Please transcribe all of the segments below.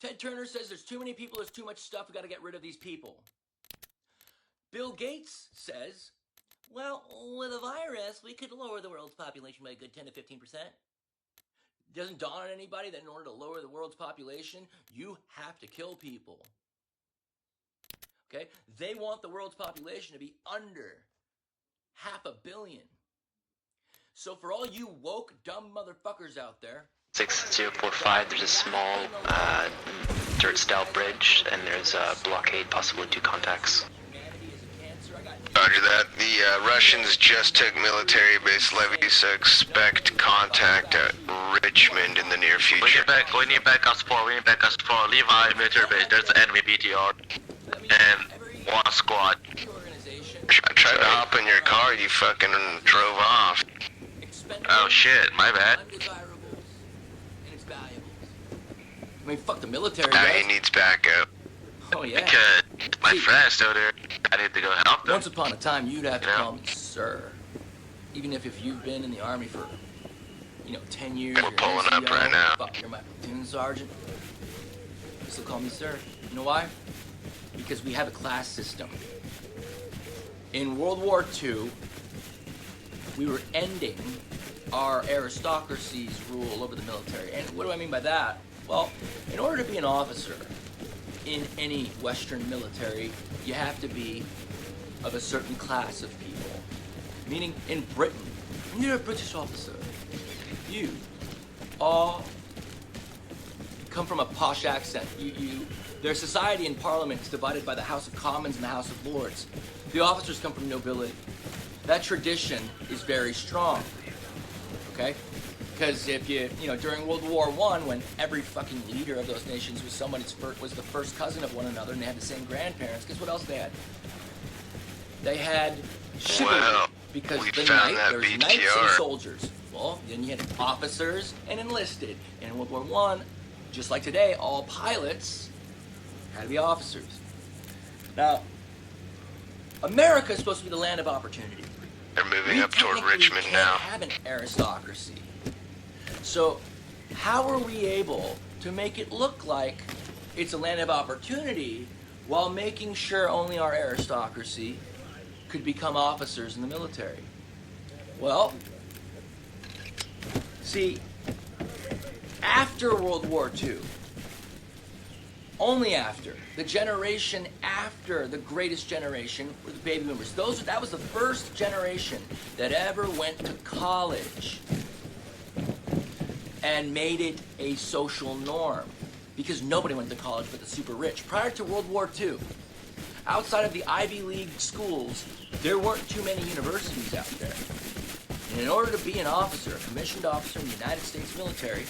Ted Turner says there's too many people, there's too much stuff, we got to get rid of these people. Bill Gates says, well, with a virus, we could lower the world's population by a good 10 to 15%. Doesn't dawn on anybody that in order to lower the world's population, you have to kill people. Okay? They want the world's population to be under 500 million. So for all you woke, dumb motherfuckers out there, 6045, there's a small dirt-style bridge, and there's a blockade, possibly 2 contacts. Roger that. The Russians just took military base levies, so expect contact at Richmond in the near future. We need backup support. Levi, military base. There's the enemy BTR. And 1 squad. I tried to hop in your car, you fucking drove off. Oh shit, my bad. I mean, fuck the military, Now guys. he needs backup. Oh, yeah. Because my friend's still there. I need to go help them. Once upon a time, you'd have to call me sir. Even if you've been in the Army for, 10 years. We're pulling up right now. Fuck, you're my platoon sergeant. You still call me sir. You know why? Because we have a class system. In World War II, we were ending our aristocracy's rule over the military. And what do I mean by that? Well, in order to be an officer in any Western military, you have to be of a certain class of people. Meaning, in Britain, when you're a British officer, you all come from a posh accent. Their society in Parliament is divided by the House of Commons and the House of Lords. The officers come from nobility. That tradition is very strong, okay? Because if during World War I, when every fucking leader of those nations was the first cousin of one another, and they had the same grandparents, guess what else they had? They had chivalry, because there's knights and soldiers. Well, then you had officers and enlisted. And in World War I, just like today, all pilots had to be officers. Now, America is supposed to be the land of opportunity. They're moving up toward Richmond now. We have an aristocracy. So, how are we able to make it look like it's a land of opportunity while making sure only our aristocracy could become officers in the military? Well, see, after World War II, only after, the generation after the greatest generation were the baby boomers. That was the first generation that ever went to college and made it a social norm, because nobody went to college but the super rich. Prior to World War II, outside of the Ivy League schools, there weren't too many universities out there. And in order to be an officer, a commissioned officer in the United States military,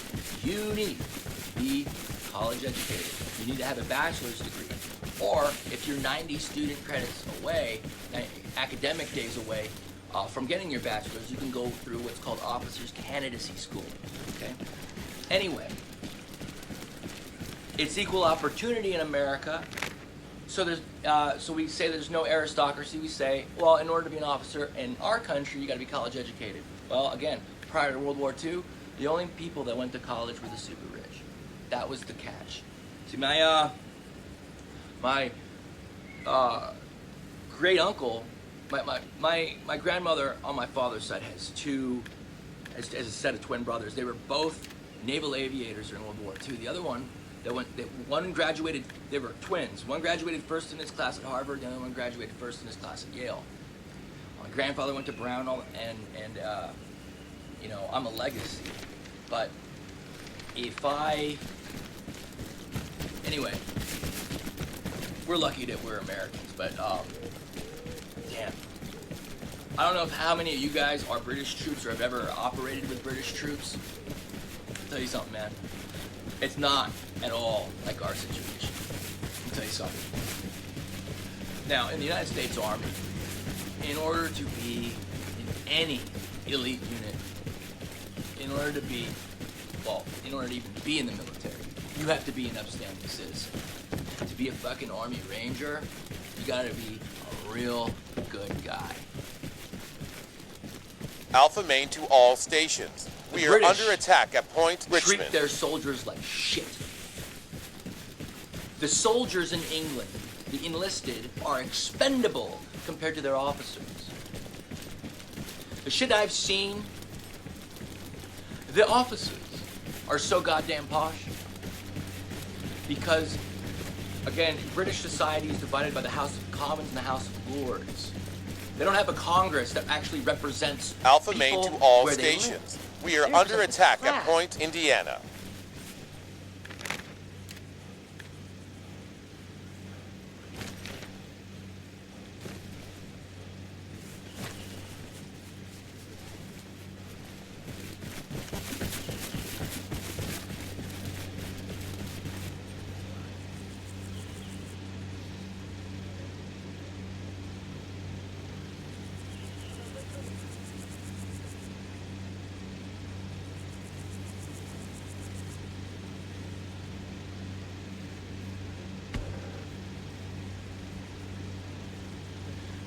you need to be college educated. You need to have a bachelor's degree. Or if you're 90 student credits away, academic days away from getting your bachelor's, you can go through what's called Officers Candidacy School. Okay? Anyway, it's equal opportunity in America. So we say there's no aristocracy. We say, well, in order to be an officer in our country, you got to be college educated. Well, again, prior to World War II, the only people that went to college were the super rich. That was the catch. See, my great uncle, my grandmother on my father's side has a set of twin brothers. They were both naval aviators during World War II. The other one, one graduated, they were twins. One graduated first in his class at Harvard, the other one graduated first in his class at Yale. My grandfather went to Brown, and I'm a legacy. But anyway, we're lucky that we're Americans, but damn. I don't know how many of you guys are British troops or have ever operated with British troops. I'll tell you something, man. It's not at all like our situation. I'll tell you something. Now, in the United States Army, in order to be in any elite unit, in order to even be in the military, you have to be an upstanding citizen. To be a fucking Army Ranger, you gotta be a real good guy. Alpha Main to all stations. We are under attack at Point Richmond. Treat their soldiers like shit. The soldiers in England, the enlisted, are expendable compared to their officers. The shit I've seen, the officers are so goddamn posh. Because, again, British society is divided by the House of Commons and the House of Lords. They don't have a Congress that actually represents Alpha people Main to all where they stations. live. We are They're under just attack crap. at Point, Indiana.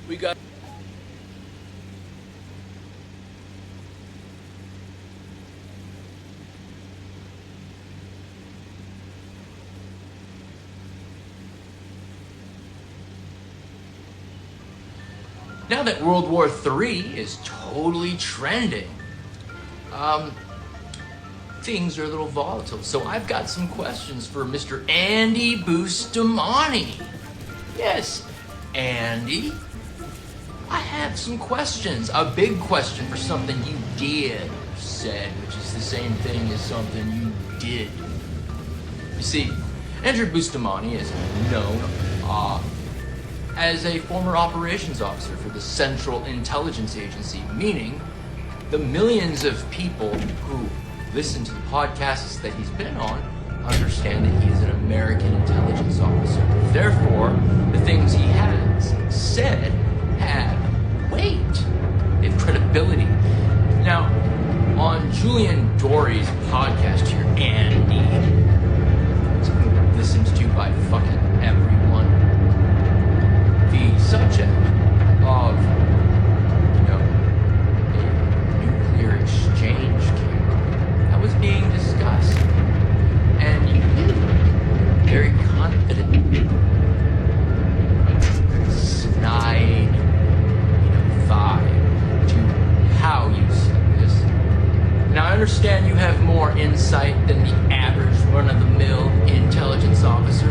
We got now that World War III is totally trending, things are a little volatile. So I've got some questions for Mr. Andy Bustamante. Yes, Andy. I have some questions. A big question for something you did or said, which is the same thing as something you did. You see, Andrew Bustamante is known as a former operations officer for the Central Intelligence Agency, meaning the millions of people who listen to the podcasts that he's been on understand that he is an American intelligence officer. Therefore, the things he has said have weight, they have credibility. Now, on Julian Dory's podcast here, Andy, it's been listened to by fucking everyone. The subject of, a nuclear exchange camp that was being discussed, and you very confident, snide, vibe to how you said this. Now I understand you have more insight than the average run-of-the-mill intelligence officer,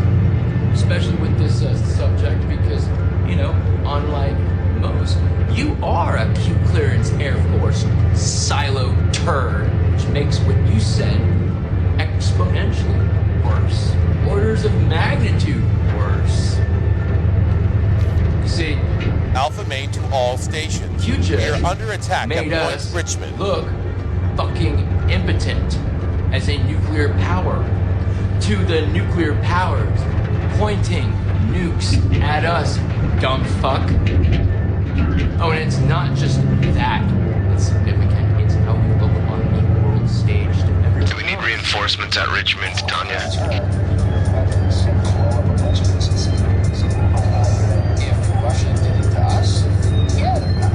especially with this subject, because, unlike most, you are a Q clearance Air Force silo turd, which makes what you said exponentially worse. Orders of magnitude worse. You see, Alpha Main to all stations. you just We are under attack at made Point us Richmond. look fucking impotent as a nuclear power to the nuclear powers pointing nukes at us, dumb fuck. Oh, and it's not just that that's significant, it's how we look on the world stage to everyone. Do we need reinforcements at Richmond, Tanya? If Russia did it to us, yeah, they're not.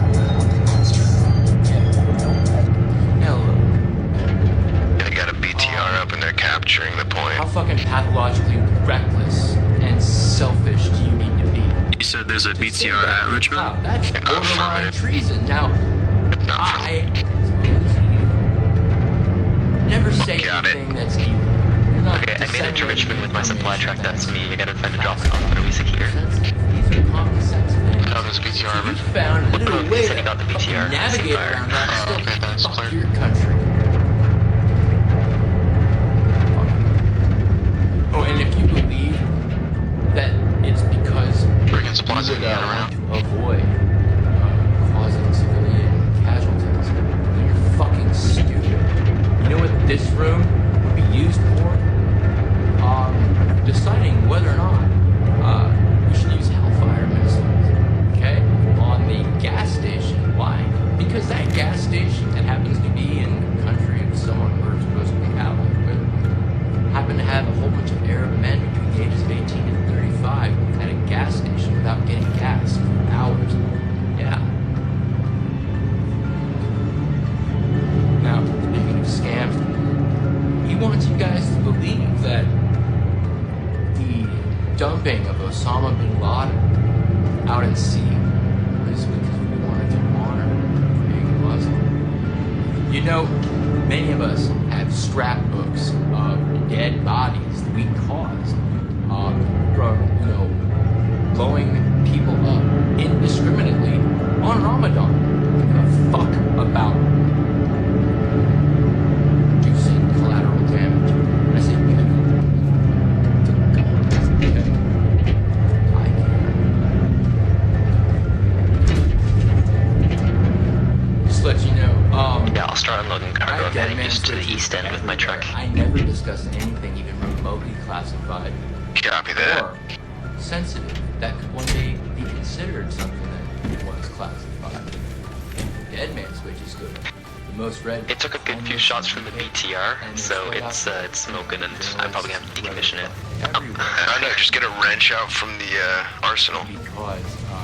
Now look, They got a BTR up and they're capturing the point. how fucking pathologically reckless and selfish do you need to be? You said there's a to say BTR that? at Richmond? Wow, that's borderline Affirmative. treason. Now, I never say Got it. anything that's evil. You're not Okay, I made it to disseminating Richmond with my supply truck. information That's me. I gotta find a drop off. What are we secure? These are common sense things. Oh, there's BTR. So you found a little Look, way he said to he got the fucking BTR. navigate Fire. around that and Oh, still okay, that's fuck clear. your country. Oh, and if you believe that it's because Bringing supplies you in would and want around. to avoid causing civilian casualties, then you're fucking stupid. You know what this room would be used for? Deciding whether or not we should use Hellfire missiles, okay? On the gas station. Why? Because that gas station that happens to be in the country of someone we're supposedly allied with happen to have a whole bunch of Arab men between the ages of 18 and 35 at a gas station without getting gas for hours. Yeah. Now, speaking of scams, he wants you guys to believe that the dumping of Osama bin Laden out at sea was because we wanted to honor being Muslim. You know, many of us have scrapbooks of dead bodies that we caused from, you know, blowing people up indiscriminately on Ramadan. We don't give a fuck about reducing collateral damage. And I say we, I mean, to God, okay? I care. Just let you know, Yeah, I'll start unloading cargo. I'm heading just to the east end with my truck. I never discuss anything even remotely classified Copy that. or sensitive that could one day be considered something that was classified. Dead Man Switch is good. The most read. It took a good few shots from the BTR, so it's smoking, and I'm probably gonna have to decommission it. I know, just get a wrench out from the arsenal. Because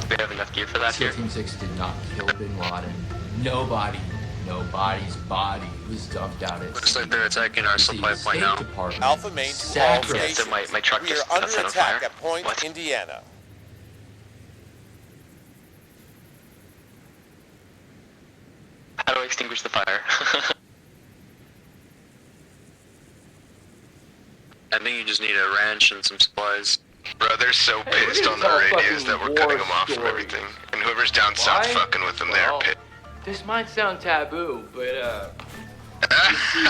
We have enough gear for that SEAL here. Team 6 did not kill Bin Laden. Nobody's body was dumped out at Looks sea. like they're attacking our The supply point State now. Department Alpha Main to all sacrificed- Yeah, so stations. my truck We just are got under set on attack fire. at Point What? Indiana. How do I extinguish the fire? I think you just need a wrench and some supplies. Bro, they're so Hey, pissed we on didn't tell the radios fucking that we're war cutting them off from stories. everything. And whoever's down south Why? fucking with them, Well, they're pissed. This might sound taboo, but you see,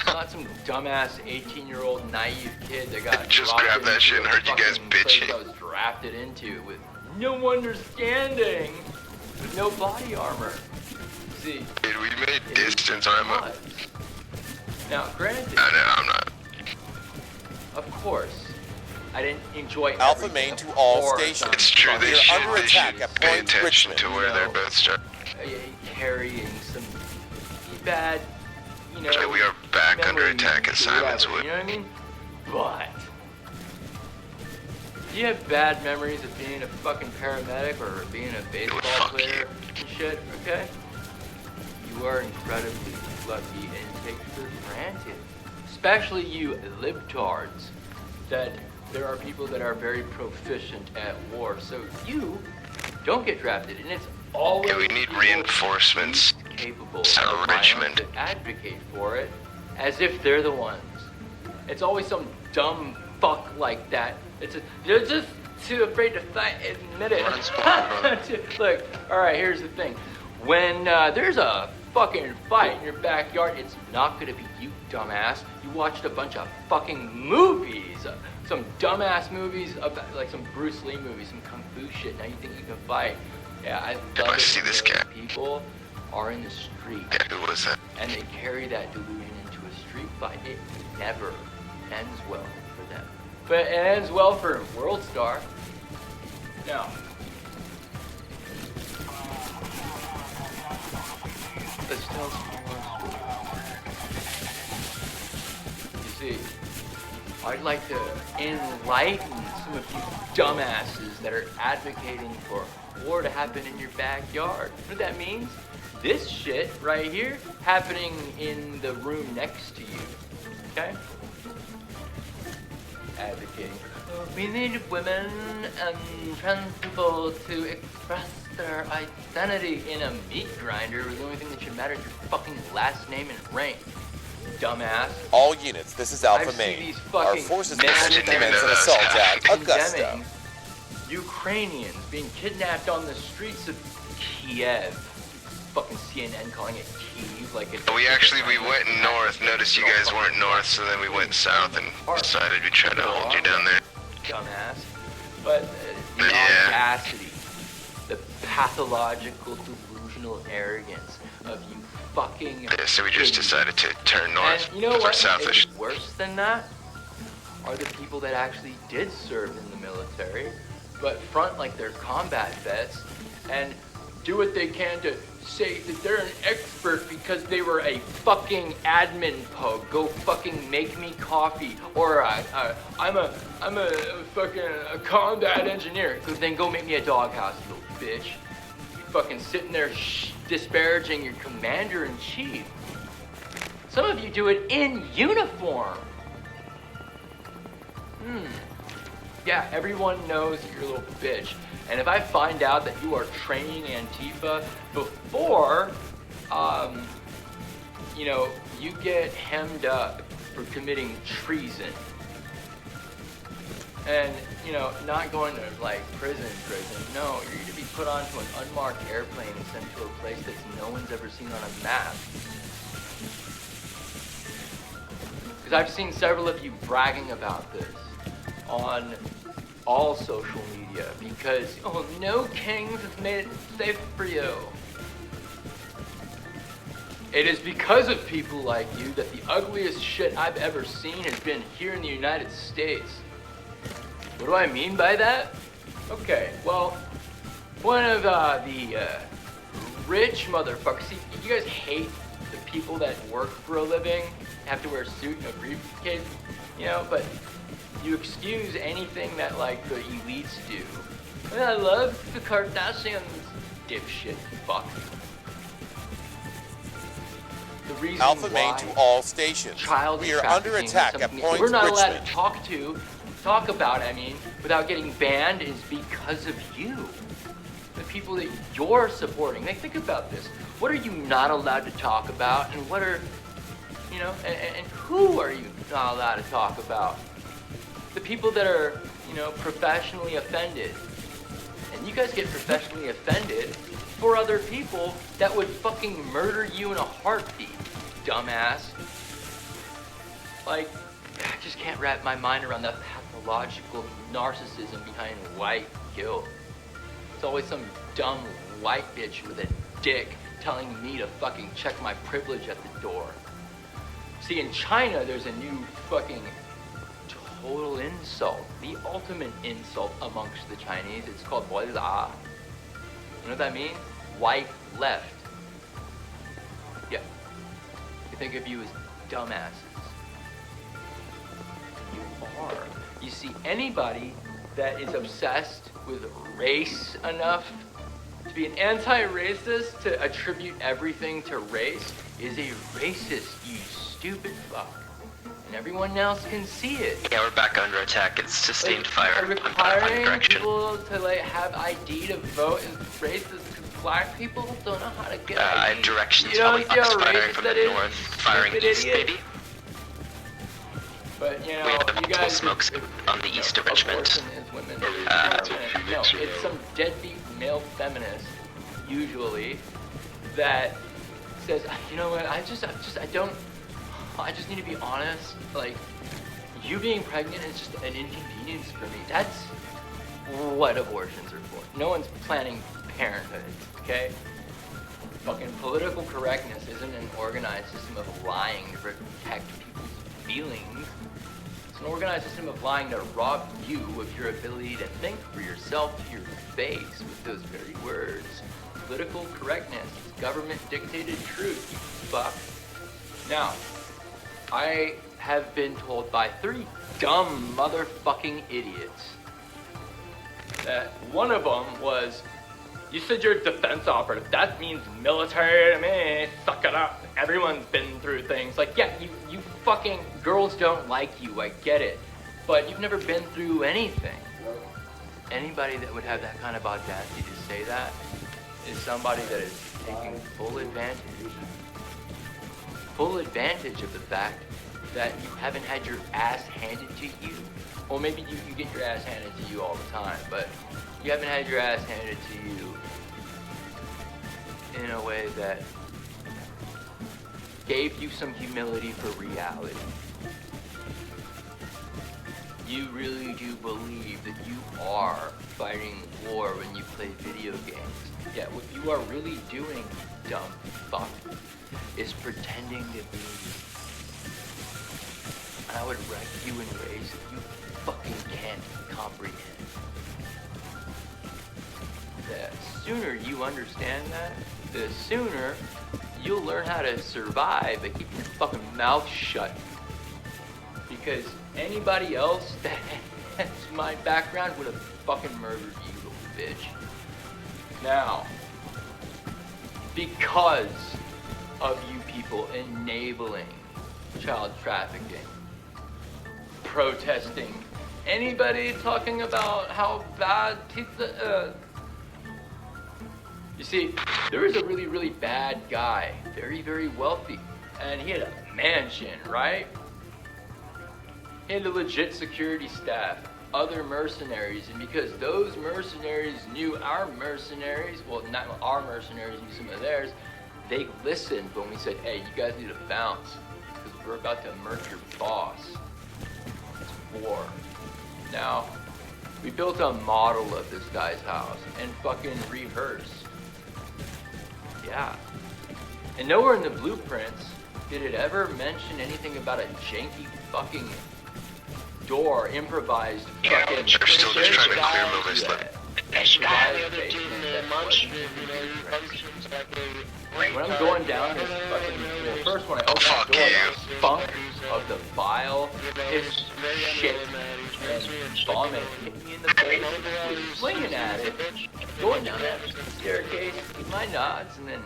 not some dumbass 18-year-old naive kid that got Just dropped grabbed that into shit and a heard you guys fucking place bitching. I was drafted into with no understanding, with no body armor. See, Dude, we made it is distance, alright, nuts. Now, granted, No, I'm not. of course, I didn't enjoy Alpha everything, Main of to all course, stations. I'm It's true, We they are should, under they attack should at pay Point attention Richmond. to where they're both starting. carrying some bad, you know. Actually, we are back under memories attack at or whatever, Simonswood. You know what I mean? But do you have bad memories of being a fucking paramedic or being a baseball fuck player and shit? Okay, you are incredibly lucky and take for granted, especially you libtards, that there are people that are very proficient at war. So you don't get drafted, and it's always Yeah, we need people reinforcements capable out of of violence Richmond. that advocate for it as if they're the ones. It's always some dumb fuck like that. They're just too afraid to admit it. Run, spawn, run. Look, all right, here's the thing. When there's a fucking fight in your backyard, it's not gonna be you, dumbass. You watched a bunch of fucking movies, some dumbass movies, about, like some Bruce Lee movies, some kung fu shit. Now you think you can fight? Yeah, I love I it see when this those guy. people are in the street Yeah, who was that? and they carry that delusion into a street fight. It never ends well for them, but it ends well for World Star. Now, let's tell some more stories. You see, I'd like to enlighten some of you dumbasses that are advocating for war to happen in your backyard. You know what that means? This shit right here happening in the room next to you. Okay? Advocating. We need women and trans people to express their identity in a meat grinder where the only thing that should matter is your fucking last name and rank. Dumbass. All units, this is Alpha I've seen Main. these Our fucking forces men proceed didn't even commence know an that was assault at happening. Augusta. condemning Ukrainians being kidnapped on the streets of Kiev. Fucking CNN calling it Kiev like it's... We went north. Noticed you guys weren't north, so then we went south and decided we'd try to hold you down there. Dumbass. But the Yeah. audacity, the pathological, delusional arrogance of you fucking... Yeah, so we just idiots. decided to turn north. And you know because we're what? southish. It's worse than that are the people that actually did serve in the military, but front like they're combat vets and do what they can to say that they're an expert because they were a fucking admin pug. Go fucking make me coffee, or I'm a fucking a combat engineer. Then go make me a doghouse, you little bitch. You fucking sitting there disparaging your commander in chief. Some of you do it in uniform. Yeah, everyone knows that you're a little bitch. And if I find out that you are training Antifa before, you know, you get hemmed up for committing treason. And, you know, not going to, like, prison. No, you're going to be put onto an unmarked airplane and sent to a place that no one's ever seen on a map. Because I've seen several of you bragging about this on all social media because, oh, no kings has made it safe for you. It is because of people like you that the ugliest shit I've ever seen has been here in the United States. What do I mean by that? Okay, well, one of the rich motherfuckers, see, you guys hate the people that work for a living, have to wear a suit and a briefcase, you know, but you excuse anything that, like, the elites do. Well, I love the Kardashians, dipshit fuck. The reason Alpha why main to all stations. child We are under trafficking is attack at something that Point we're not allowed Richmond. to talk about, without getting banned is because of you. The people that you're supporting. Like, think about this. What are you not allowed to talk about, and what are, you know, and who are you not allowed to talk about? The people that are, you know, professionally offended. And you guys get professionally offended for other people that would fucking murder you in a heartbeat, dumbass. Like, I just can't wrap my mind around that pathological narcissism behind white guilt. It's always some dumb white bitch with a dick telling me to fucking check my privilege at the door. See, in China, there's a new fucking total insult, the ultimate insult amongst the Chinese. It's called "Wai La." You know what that means? White left. Yeah. They think of you as dumbasses. You are. You see, anybody that is obsessed with race enough to be an anti-racist, to attribute everything to race, is a racist, you stupid fuck. And everyone else can see it. Yeah, we're back under attack. It's sustained fire. I'm Requiring direction. people to, like, have ID to vote is racist because black people don't know how to get ID. I have directions. You don't Probably see how firing racist from that the is, north, you firing stupid east, idiot. maybe. But, you know, We have you multiple guys... smokes on the east of Richmond. Abortion is women. No, it's some deadbeat male feminist, usually, that says, you know what, I just need to be honest. Like, you being pregnant is just an inconvenience for me. That's what abortions are for. No one's planning parenthood, okay? Fucking political correctness isn't an organized system of lying to protect people's feelings. It's an organized system of lying to rob you of your ability to think for yourself to your face with those very words. Political correctness is government-dictated truth, you fuck. Now, I have been told by 3 dumb motherfucking idiots that one of them was, you said you're a defense operative. That means military to me. Suck it up. Everyone's been through things. Like, yeah, you fucking girls don't like you. I get it. But you've never been through anything. Anybody that would have that kind of audacity to say that is somebody that is taking full advantage of the fact that you haven't had your ass handed to you. Well, maybe you get your ass handed to you all the time, but you haven't had your ass handed to you in a way that gave you some humility for reality. You really do believe that you are fighting war when you play video games. Yeah, what you are really doing, dumb fuck, is pretending to be. And I would wreck you in ways that you fucking can't comprehend. The sooner you understand that, the sooner you'll learn how to survive by keeping your fucking mouth shut. Because anybody else that has my background would have fucking murdered you, little bitch. Now, because of you people enabling child trafficking, protesting Anybody talking about how bad pizza is? You see, there was a really, really bad guy, very, very wealthy, and he had a mansion, right? He had a legit security staff, other mercenaries, and because those mercenaries knew our mercenaries, well, not our mercenaries knew some of theirs, they listened when we said, hey, you guys need to bounce, because we're about to murder your boss. It's war. Now, we built a model of this guy's house and fucking rehearsed. Yeah. And nowhere in the blueprints did it ever mention anything about a janky fucking door, improvised fucking... They're still just trying to clear Movies Lab. When I'm going down this fucking... Well, first when I open that door, the funk of the bile is shit. And vomit hit me in the face. I was swinging at it, going down that staircase with my nods, and then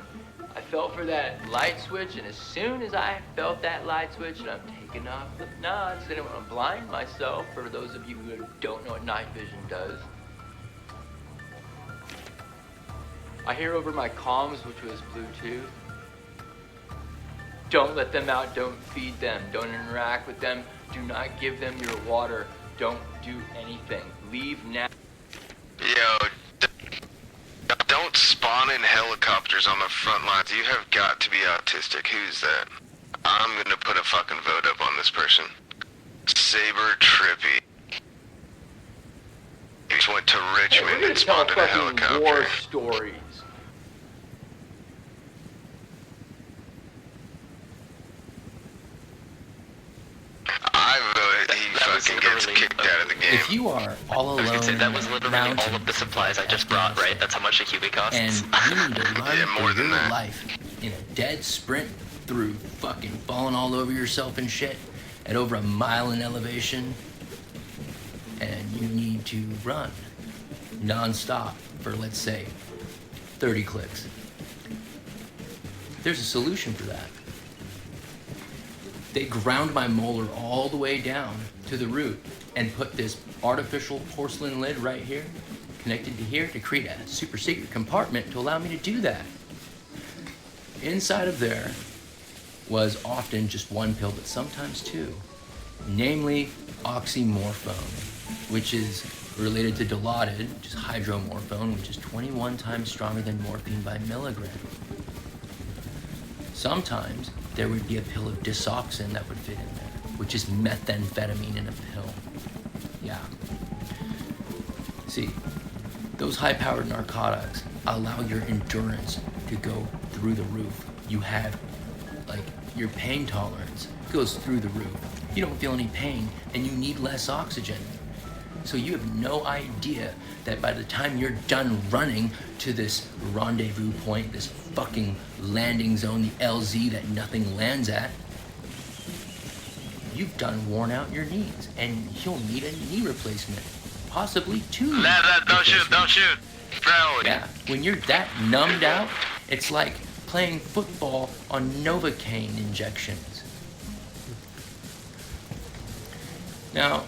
I felt for that light switch, and as soon as I felt that light switch, and I'm taking off the nods, I didn't want to blind myself, for those of you who don't know what night vision does. I hear over my comms, which was Bluetooth, don't let them out, don't feed them, don't interact with them, do not give them your water, don't do anything, leave now. Yo, don't spawn in helicopters on the front lines. You have got to be autistic. Who's that? I'm gonna put a fucking vote up on this person. Saber Trippy. He just went to Richmond and spawned in a helicopter. War stories. I vote he fucking gets kicked out of the game. If you are all I was alone, gonna say, that was literally mountain, all of the supplies I just brought, right? That's how much a cubic costs. and you need to run Yeah, more for than your that. life in a dead sprint through fucking falling all over yourself and shit at over a mile in elevation, and you need to run non-stop for, let's say, 30 clicks. There's a solution for that. They ground my molar all the way down to the root and put this artificial porcelain lid right here, connected to here, to create a super secret compartment to allow me to do that. Inside of there was often just one pill, but sometimes two, namely oxymorphone, which is related to Dilaudid, which is hydromorphone, which is 21 times stronger than morphine by milligram. Sometimes there would be a pill of disoxin that would fit in there, which is methamphetamine in a pill. Yeah. See, those high-powered narcotics allow your endurance to go through the roof. You have, like, your pain tolerance goes through the roof. You don't feel any pain, and you need less oxygen. So you have no idea that by the time you're done running to this rendezvous point, this fucking landing zone, the LZ that nothing lands at, you've done worn out your knees, and you'll need a knee replacement, possibly two. Don't shoot, bro. Yeah, when you're that numbed out, it's like playing football on Novocaine injections. Now,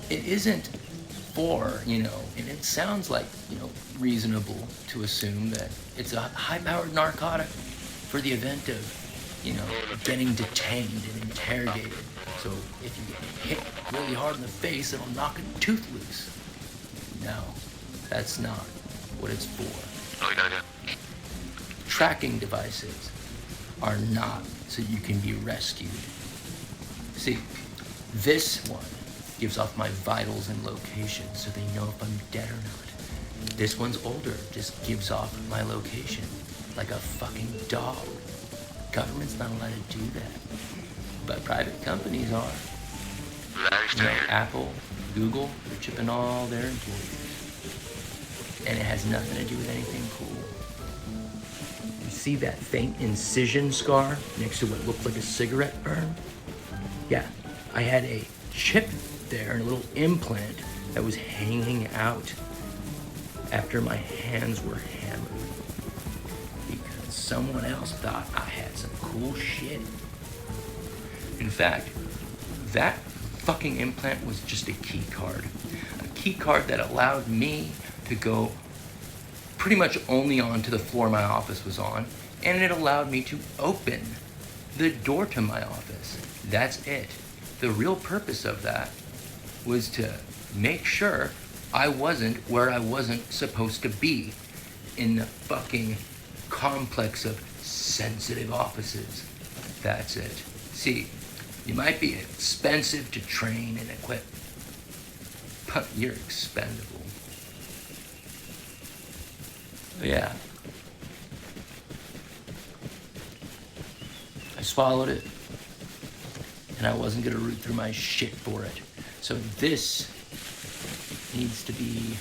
it isn't for, and it sounds like, reasonable to assume that it's a high-powered narcotic for the event of, getting detained and interrogated. So if you get hit really hard in the face, it'll knock a tooth loose. No, that's not what it's for. Oh, you gotta go. Tracking devices are not so you can be rescued. See, this one gives off my vitals and location so they know if I'm dead or not. This one's older, just gives off my location like a fucking dog. Government's not allowed to do that, but private companies are. Very standard. Apple, Google, they're chipping all their employees. And it has nothing to do with anything cool. You see that faint incision scar next to what looked like a cigarette burn? Yeah, I had a chip there and a little implant that was hanging out after my hands were hammered because someone else thought I had some cool shit. In fact, that fucking implant was just a key card. A key card that allowed me to go pretty much only onto the floor my office was on, and it allowed me to open the door to my office. That's it. The real purpose of that was to make sure I wasn't where I wasn't supposed to be in the fucking complex of sensitive offices. That's it. See, you might be expensive to train and equip, but you're expendable. Yeah. I swallowed it, and I wasn't gonna root through my shit for it. So this needs to be,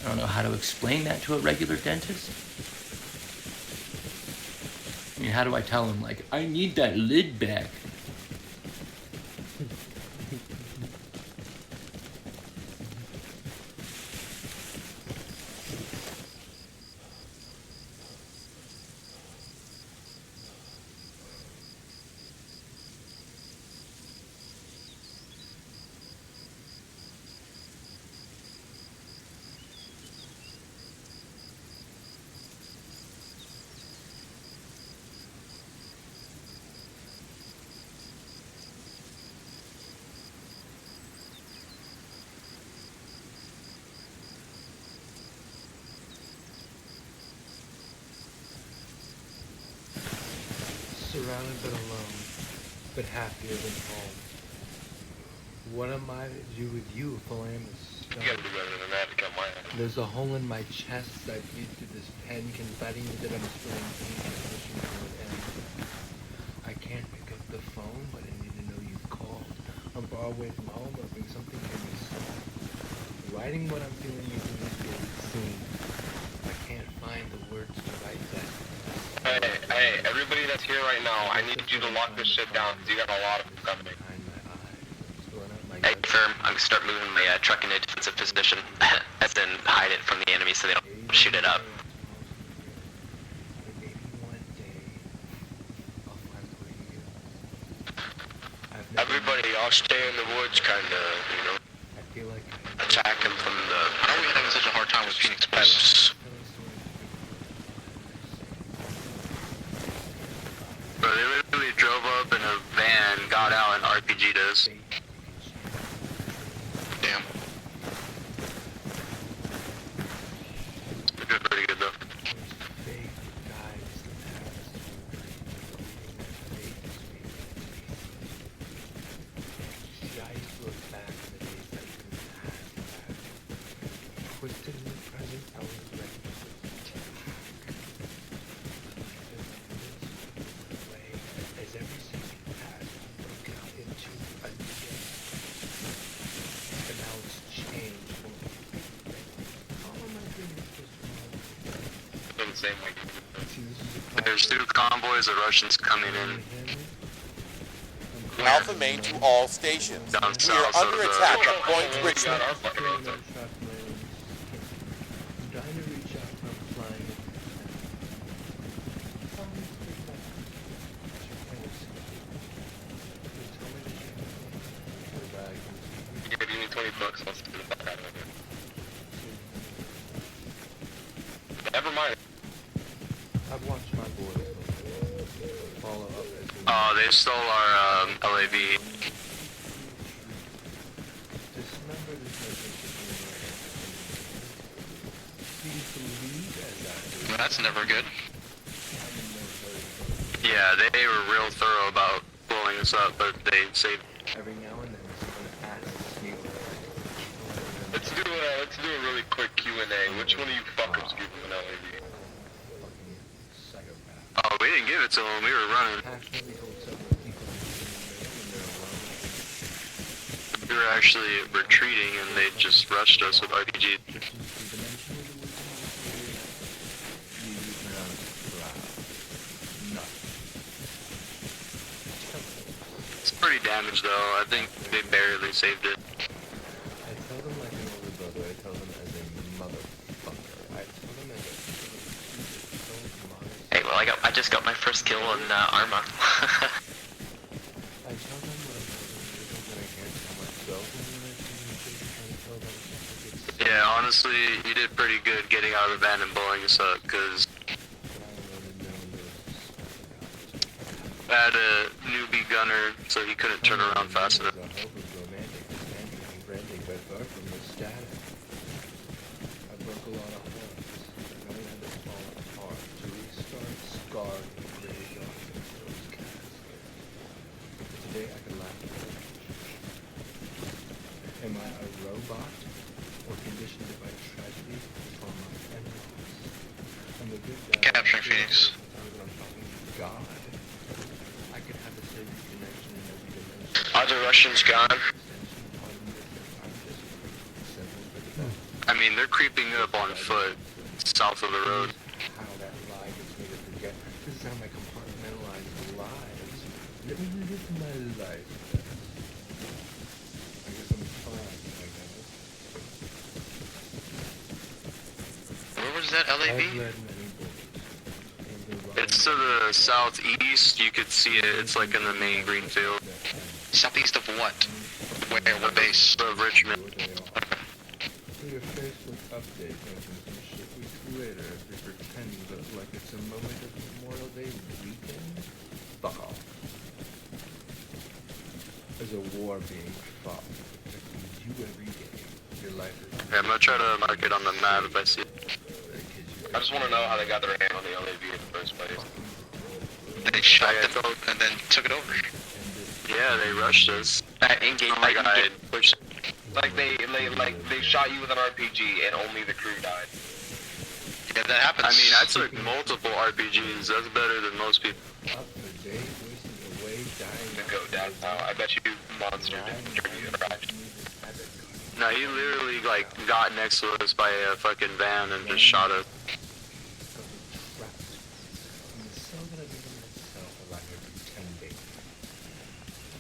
I don't know how to explain that to a regular dentist. I mean, how do I tell him, like, I need that lid back? Surrounded but alone, but happier than home. What am I to do with you if I am a stone? You gotta do better than that to come my end. There's a hole in my chest. I breathe through this pen, confiding that I'm spilling ink and wishing for an end. I can't pick up the phone, but I need to know you've called. I'm far away from home, hoping something can be solved. Writing what I'm feeling even is getting seen. I can't find the words to write that. Hey, everybody that's here right now, I need you to lock this shit down, because you got a lot of them coming. Hey, firm, I'm gonna start moving my truck in a defensive position, as in hide it from the enemy so they don't shoot it up. Everybody, I'll stay in the woods, kinda, you know, attack him from the... How are we having such a hard time with Phoenix Police? Bro, they literally drove up in a van, got out, and RPG'd us. Damn. We did pretty good, though. Twisted in the present, I was ready. As every second passed, I broke out into a new day. But now it's changed. All of my dreams just Feel the same way. see, this is a There's 2 convoys of Russians coming in. Alpha main to all stations. Down We are south of under the- attack at Point Richmond. I'm trying to reach out from flying. Yeah, give me 20 bucks, I'll spit the fuck out of it. Never mind. I've watched my boys follow up as Oh, they stole our LAV. dismember this please believe as I do. That's never good. Yeah, they were real thorough about blowing us up, but they saved. Every now and then someone asks me Let's do a really quick Q&A. Which one of you fuckers gave me an LAV? fucking psychopath. Oh, we didn't give it to them. We were running. Passionately told several people when they're alone. We were actually retreating, and they just rushed us with RPG. It's pretty damaged, though. I think they barely saved it. I tell them like an older brother, I tell them as a motherfucker. I tell them as a so modest. Hey, well, I just got my first kill on Arma. I tell them what I tell them Yeah, honestly, you did pretty good getting out of the van and blowing us up, because I had a newbie gunner, so he couldn't turn around fast enough. I broke a lot of hearts. I know had to fall apart to restart, scarred, and graveyard those caskets. Today I can laugh at it. Am I a robot or conditioned by tragedy, trauma, and loss? I'm the good guy. Capturing Phoenix. I'm talking to God. I can have a sacred connection in every dimension. Are the Russians gone? I mean, they're creeping up on foot, south of the road. How that lie gets me to forget. This is how my compartmentalized lives. Let me live my life. I guess I'm fine, I guess. Where was that LAV? I've read many books. It's to the southeast. You could see it. It's like in the main green field. Southeast of what? Where? What base? Of Richmond. For your Facebook update, some shit weeks later, they pretend that like it's a moment of Memorial Day weekend. Fuck off. There's a war being fought. Protecting you every day. Your life is... Yeah, I'm gonna try to mark it on the map if I see it. I just want to know how they got their hand on the LAV in the first place. They shot the boat and then took it over. Yeah, they rushed us. I pushed. Like they shot you with an RPG and only the crew died. Yeah, that happens. I mean, I took multiple RPGs. That's better than most people. Up for days, wasting away, dying. To go down now. I bet you monster didn't arrive. No, he literally like got next to us by a fucking van and just shot us.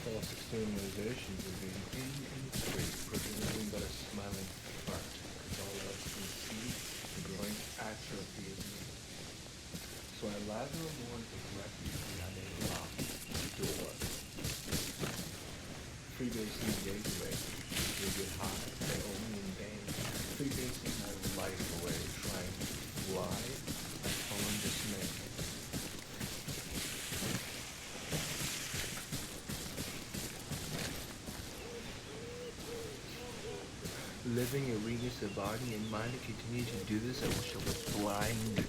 False externalizations of being in and free, producing but a smiling heart, because all else can see the growing atrophy of me. So I lather a more directly behind a locked door. Freebasing gateway, they get high, they only in vain. Freebasing my life away, trying to fly, I fall in dismay. Living arenas of body and mind to continue to do this, I wish I was blind.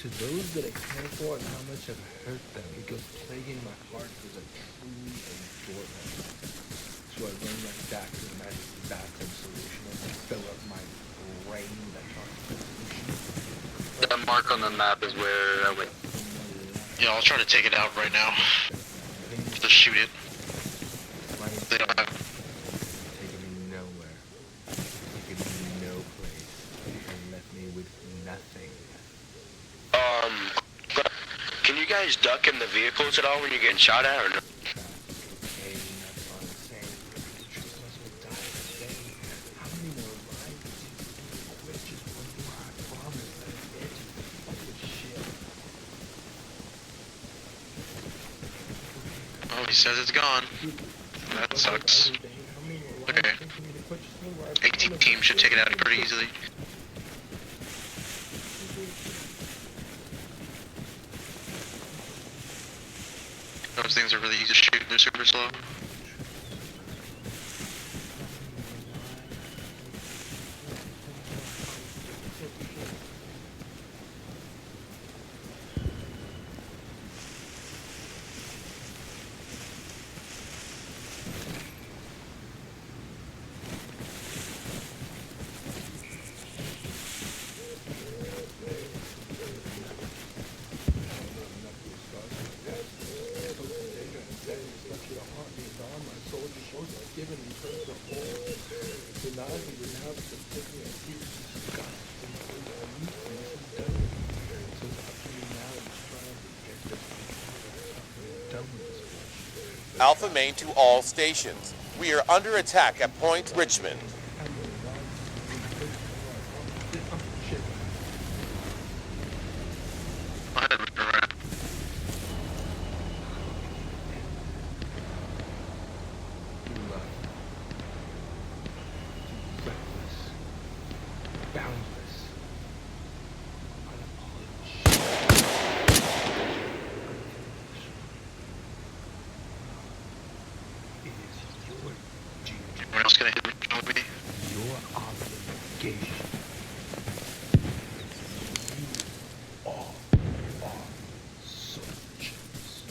To those that I care for and how much I've hurt them, it goes plaguing my heart as I truly adore them. So I run right back to the magic bathtub solution and I fill up my brain with that solution. That mark on the map is where I went. Yeah, I'll try to take it out right now. Just shoot it. They don't have... Taking me nowhere. Taking me no place. And left me with nothing. Can you guys duck in the vehicles at all when you're getting shot at or no? Oh, he says it's gone. That sucks. Okay. AT team should take it out pretty easily. Those things are really easy to shoot, they're super slow. Alpha Main to all stations. We are under attack at Point Richmond. Anyone else gonna hit with me? Your obligation. You all are soldiers.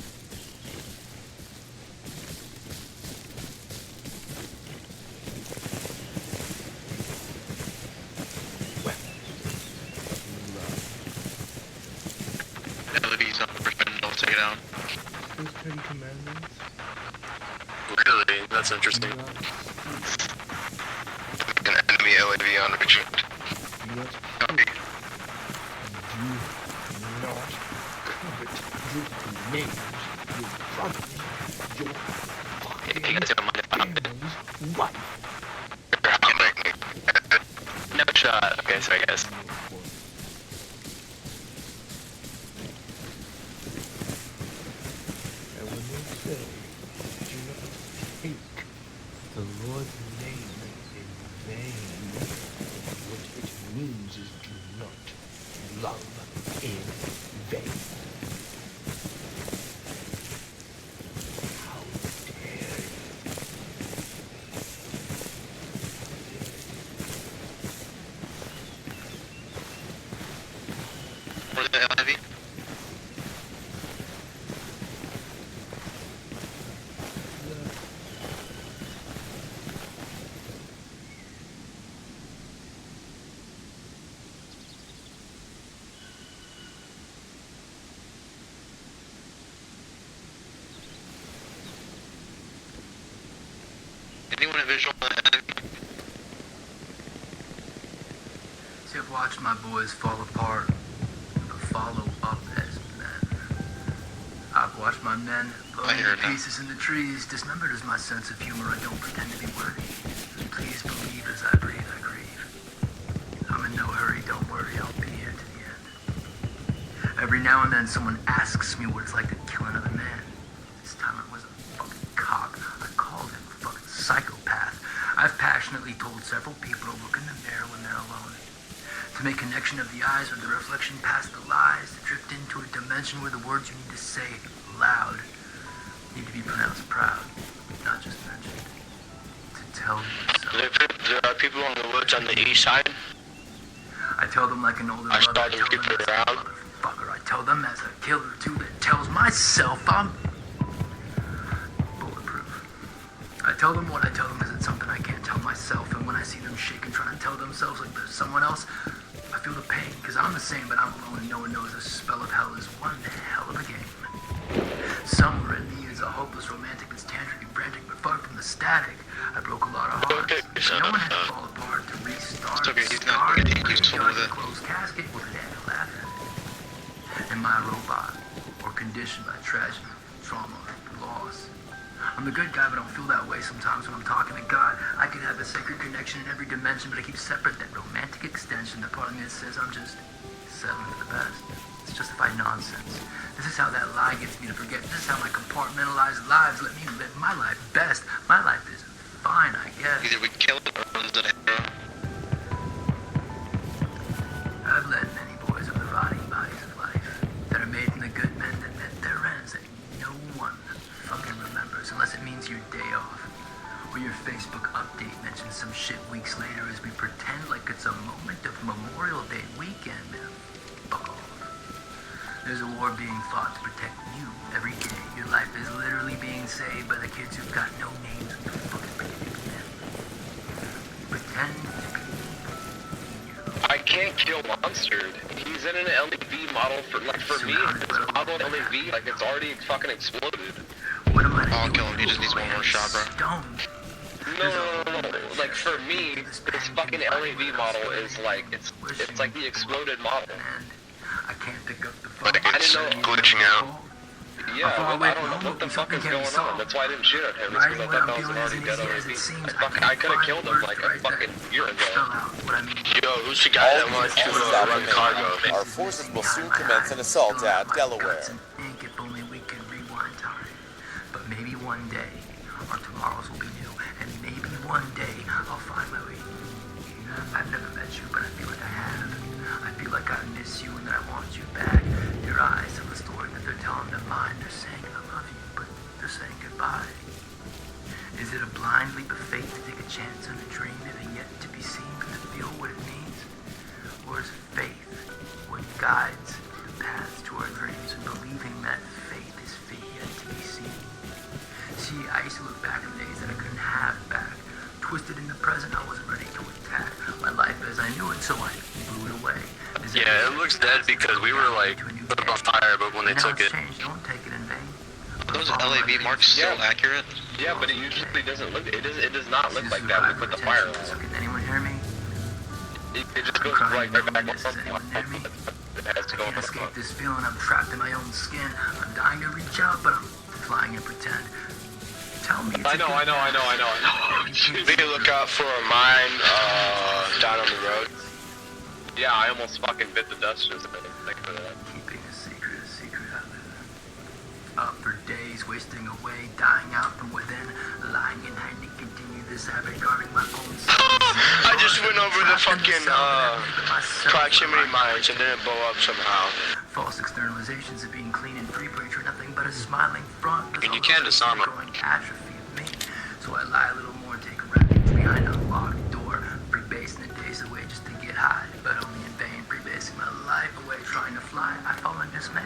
LED's not the first button, I'll take it out. Those 10 commandments. Really? That's interesting. An enemy LAV on Richard. You must Copy. do not covet your neighbors, your brothers, your If you guys don't mind if I'm family's wife. no shot. Okay, sorry guys. And when they say, do not take the Lord's name in vain, what it means is do not love in vain. How dare you? Where's the LEV? Anyone have visual on the LEV? See, I've watched my boys fall apart, but follow up as men. I've watched my men blown I hear into it now. pieces in the trees. Dismembered is my sense of humor. I don't pretend to be worthy. Please believe as I breathe, I grieve. I'm in no hurry, don't worry, I'll be here to the end. Every now and then someone asks me what it's like to kill another man. This time it was a fucking cock. I called him a fucking psychopath. I've passionately told several people to look in the mirror when they're alone. To make connection of the eyes with the reflection past the lies, to drift into a dimension where the words you need to say loud need to be pronounced proud, not just mentioned. To tell yourself. There are people in the woods on the east side. I tell them like an older I brother. started I tell them people as a around. motherfucker. I tell them as a killer too that tells myself I'm bulletproof. I tell them what I tell them because it's something I can't tell myself. And when I see them shaking, trying to tell themselves like there's someone else, I feel the pain because I'm the same, but I'm alone and no one knows the spell of hell is one hell of a game. Somewhere in me is a hopeless romantic that's tantric and frantic, but far from the static. I broke a lot of hearts. Okay, so, no one had to fall apart to restart. it's okay, he's not gonna get useful with it. Closed casket with an end to laugh at it. Am I a robot or conditioned by tragedy, trauma, loss? I'm the good guy, but I don't feel that way sometimes when I'm talking to God. I could have a sacred connection in every dimension, but I keep separate that romantic extension. The part of me that says I'm just settling for the best. It's justified nonsense. This is how that lie gets me to forget. This is how my compartmentalized lives let me live my life best. My life is fine, I guess. Either we kill it or runs it hero. I've led many boys of the rotting bodies of life that are made from the good men that met their ends that no one fucking remembers unless it means your day off or your Facebook update mentions some shit weeks later as we pretend like it's a moment of Memorial Day weekend. Man, fuck off. There's a war being fought to protect you every day. Your life is literally being saved by the kids who've got no names and you're fucking predicting them. Pretend to be you. I can't kill Monster. He's in an LEV model for me. This model LEV, like it's already fucking exploded. What am I to I'll do kill him. He just needs one more shot, bro. Stoned. No. Like for me, this fucking LEV model is like it's like the exploded model. And I can't pick up the phone. Like it's glitching out. Yeah, I don't know what the fuck is going on. That's why I didn't shoot at him. It's because I thought that was an already dead LEV. I could have killed him like a fucking year ago. Yo, who's the guy that wants to run cargo? Our forces will soon commence an assault at Delaware. Ink if only we could rewind time. But maybe one day our tomorrows will be new, and maybe one day I'll find my way. I've never met you, but I feel like I have. I feel like I miss you and that I want you back. Your eyes tell the story that they're telling their mind. They're saying I love you, but they're saying goodbye. Is it a blind leap of faith to take a chance on a dream if it yet to be seen, but to feel what it means? Or is faith what guides the paths to our dreams, and believing that faith is fate yet to be seen? See, I used to look back on days that I couldn't have back. Twisted in the present, I wasn't ready to attack my life as I knew it, so I blew it away. Yeah, it looks dead because we were like put it on fire, but when they took it. Don't take it in vain. Are those LAV marks still accurate? Yeah, but it usually doesn't look. It does not look like that when you put the fire on. So can anyone hear me? It just goes like right back on. Anyone hear me? It has to go I can't escape this feeling. I'm trapped in my own skin. I'm dying to reach out, but I'm flying and pretend. Tell me. I know. Be a lookout for a mine down on the road. Yeah, I almost fucking bit the dust just a minute. Thank you for that. Keeping a secret I live. Up for days, wasting away, dying out from within, lying in hiding to continue this habit, guarding my own soul. I just went over the fucking proximity mines and didn't blow up somehow. False externalizations of being clean and free, preacher, nothing but a smiling front. And you can disarm it. Growing atrophy of me. So I lie a little more, take a refuge behind a locked door, freebasing the days away just to get high, but only in vain, freebasing my life away, trying to fly. I fall in dismay,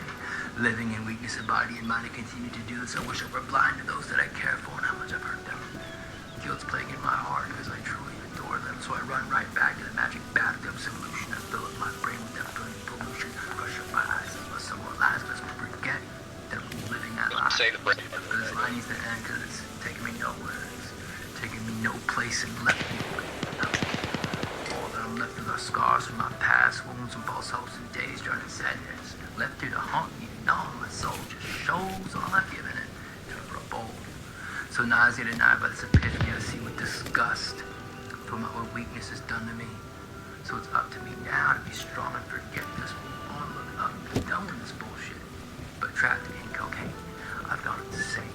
living in weakness of body and mind to continue to do this. I wish I were blind to those that I care for and how much I've hurt them. Guilt's plaguing my heart because I truly adore them, so I run right back to the magic bathtub solution. I fill up my brain with that brilliant pollution, brush up my eyes and must somewhat lies, but forget that I'm living that lie. Say the brain. But this line needs to end because it's taking me nowhere. It's taking me no place and left me away. All that I'm left with are scars from my past, wounds and false hopes and days, drowned in sadness. Left here to haunt me, gnawing my soul just shows all I've given it to a revolt. So nauseated now by this epiphany, I see with disgust for what weakness has done to me. So it's up to me now to be strong and forget this. Move on, look up, and done with this bullshit. But trapped in cocaine, I've gone insane.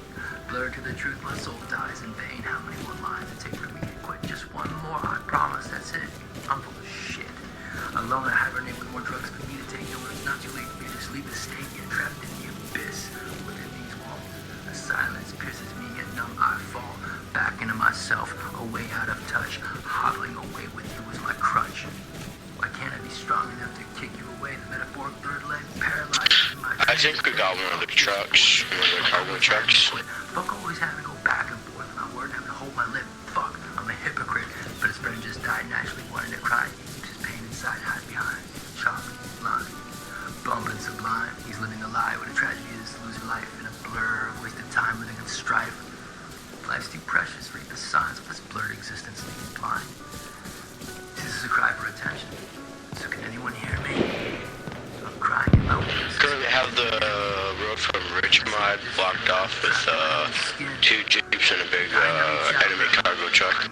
Blurred to the truth, my soul dies in vain. How many more lines it take for me to quit? Just one more, I promise, that's it. I'm full of shit. Alone, I hibernate with more drugs for me to take. No, it's not too late for me to sleep a state, yet trapped in the abyss within these walls. The silence pierces me, yet numb I fall back into myself, away out of touch. Hobbling away with you is my crutch. Why can't I be strong enough to kick you away? The metaphoric third leg paralyzed in my I think we got one of the trucks, one of the cargo trucks. Fuck always having to go back and forth with my word, having to hold my lip. Fuck, I'm a hypocrite. But his friend just died naturally wanting to cry. He keeps his pain inside, hide behind. Chalk, line, bumbling sublime. He's living a lie. What a tragedy it is to lose life in a blur of wasted time living in strife. Life's too precious. Read the signs of this blurred existence leaving blind. This is a cry for attention. So can anyone hear me? I'm crying alone. Currently have the road from Richmond blocked off with 2 jeeps and a big enemy cargo truck.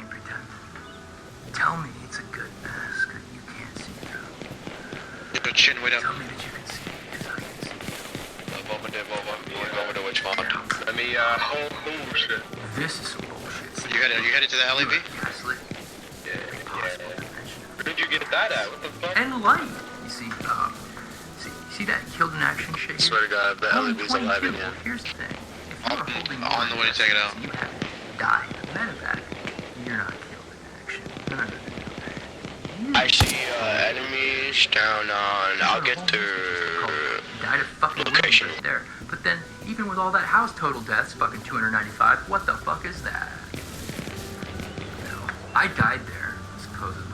Tell me it's a good mask that you can't see through. Get your chin way down. Tell me that you can see as I can see. Going to Richmond. Let me oh shit. This is some bullshit. You headed to the LAV? Gaslit. Yeah. Where did you get that at? What the fuck? And light. You see that killed in action shit? I swear to God, the LAV's alive in here. Here's the thing. If you were holding On the way to take it out. you have died in medevac, you're not killed in action. No. I see enemies down on. I'll get their Died of fucking location. right there. But then, even with all that house total deaths, fucking 295, what the fuck is that? No, I died there, supposedly.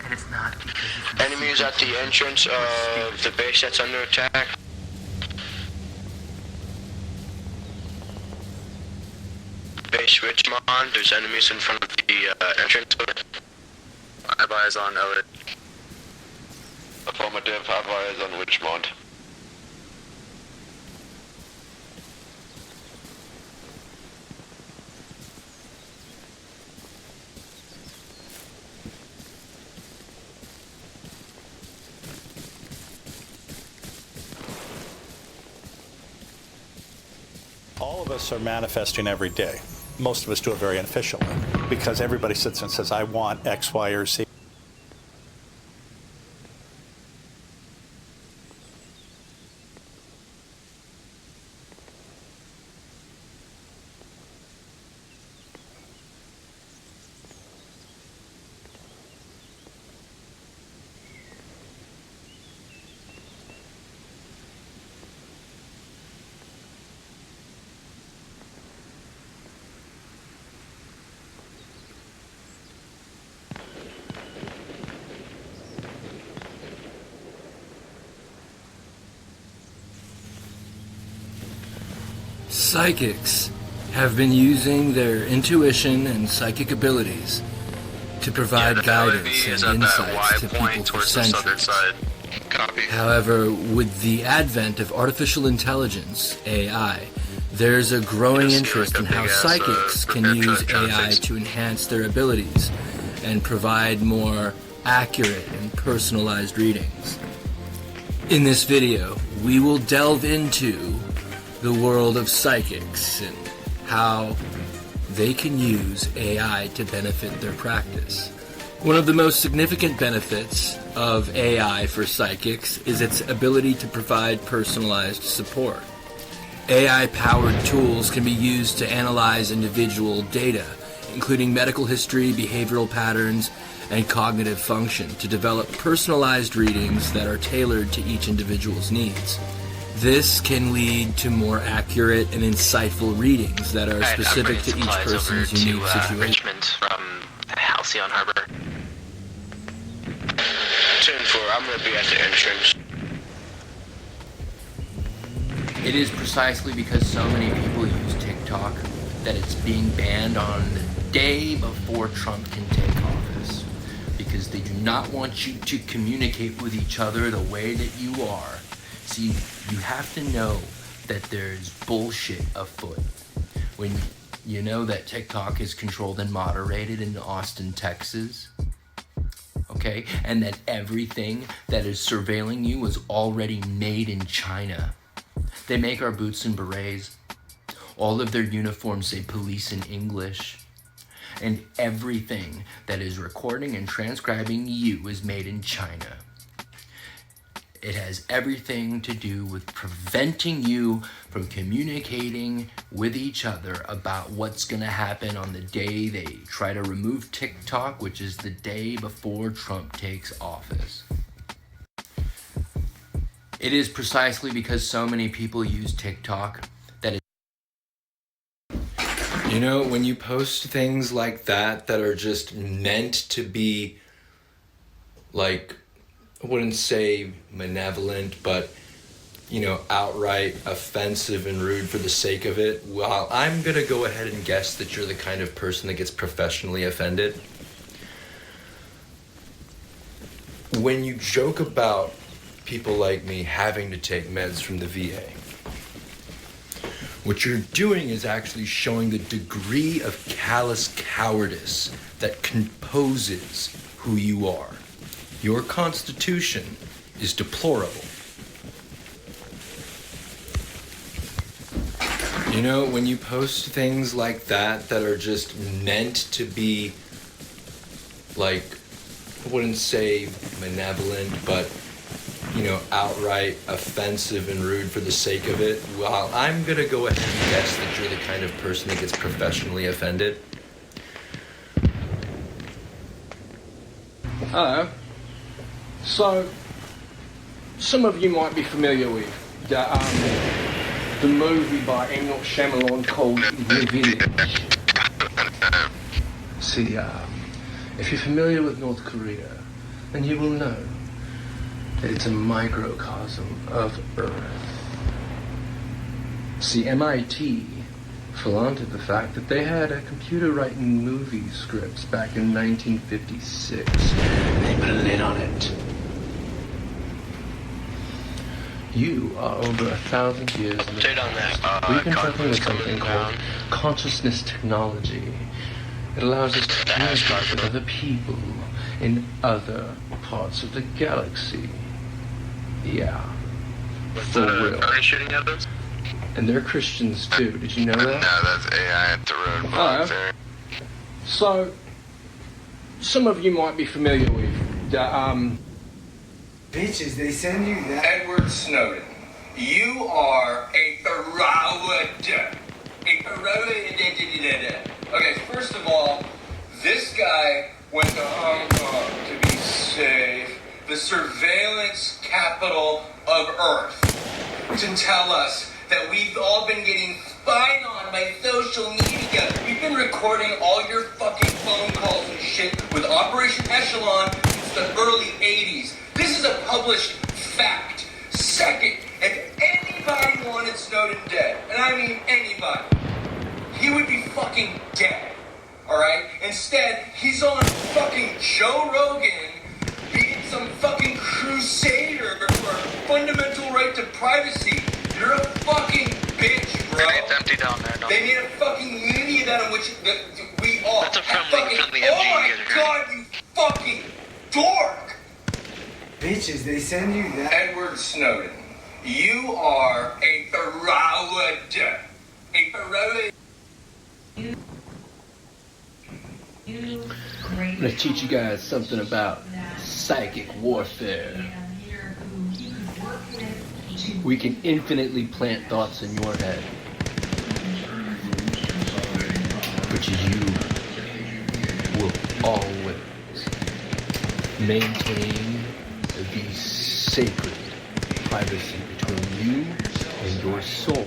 And it's not because it's Enemies at the entrance of the base that's under attack. Base Richmond, there's enemies in front of the entrance. I have eyes on Elliot. Affirmative, have eyes on Richmond. All of us are manifesting every day. Most of us do it very unofficially because everybody sits and says, I want X, Y, or Z. Psychics have been using their intuition and psychic abilities to provide guidance and insights to people for centuries. However, with the advent of artificial intelligence, AI, there's a growing interest in how psychics can use AI to enhance their abilities and provide more accurate and personalized readings. In this video, we will delve into the world of psychics and how they can use AI to benefit their practice. One of the most significant benefits of AI for psychics is its ability to provide personalized support. AI-powered tools can be used to analyze individual data, including medical history, behavioral patterns, and cognitive function, to develop personalized readings that are tailored to each individual's needs. This can lead to more accurate and insightful readings that are specific to each person's unique situation. Richmond from Halcyon Harbor. 10-4, I'm gonna be at the entrance. It is precisely because so many people use TikTok that it's being banned on the day before Trump can take office, because they do not want you to communicate with each other the way that you are. See, you have to know that there's bullshit afoot. When you know that TikTok is controlled and moderated in Austin, Texas, okay, and that everything that is surveilling you was already made in China. They make our boots and berets. All of their uniforms say police in English. And everything that is recording and transcribing you is made in China. It has everything to do with preventing you from communicating with each other about what's going to happen on the day they try to remove TikTok, which is the day before Trump takes office. It is precisely because so many people use TikTok that it... You know, when you post things like that are just meant to be, like, I wouldn't say malevolent, but, you know, outright offensive and rude for the sake of it, well, I'm gonna go ahead and guess that you're the kind of person that gets professionally offended. When you joke about people like me having to take meds from the VA, what you're doing is actually showing the degree of callous cowardice that composes who you are. Your constitution is deplorable. You know, when you post things like that are just meant to be, like, I wouldn't say malevolent, but, you know, outright offensive and rude for the sake of it, well, I'm gonna go ahead and guess that you're the kind of person that gets professionally offended. Hello. So, some of you might be familiar with the movie by M. Night Shyamalan called The Village. See, if you're familiar with North Korea, then you will know that it's a microcosm of Earth. See, MIT flaunted the fact that they had a computer writing movie scripts back in 1956. They put a lid on it. You are over 1,000 years in the past. We've been working with something called consciousness technology. It allows us to communicate with other people in other parts of the galaxy. Yeah. For real. Are they shooting at us? And they're Christians too. Did you know that? No, that's AI at the roadblocks there. So, some of you might be familiar with the, Bitches, they send you that. Edward Snowden, you are a fraud. Okay, first of all, this guy went to Hong Kong to be safe, the surveillance capital of Earth, to tell us that we've all been getting spied on by social media. We've been recording all your fucking phone calls and shit with Operation Echelon since the early 80s. This is a published fact. Second, if anybody wanted wanted Snowden dead, and I mean anybody, he would be fucking dead. Alright? Instead, he's on fucking Joe Rogan being some fucking crusader for fundamental right to privacy. You're a fucking bitch, bro. It's empty down there. They made a fucking movie about him, which we all That's a have friendly fucking. MG Oh my user. god, you fucking dork! Bitches, they send you that. Edward Snowden, you are a fraud. A fraud. I'm gonna teach you guys something about psychic warfare. We can infinitely plant thoughts in your head, which you will always maintain the sacred privacy between you and your soul,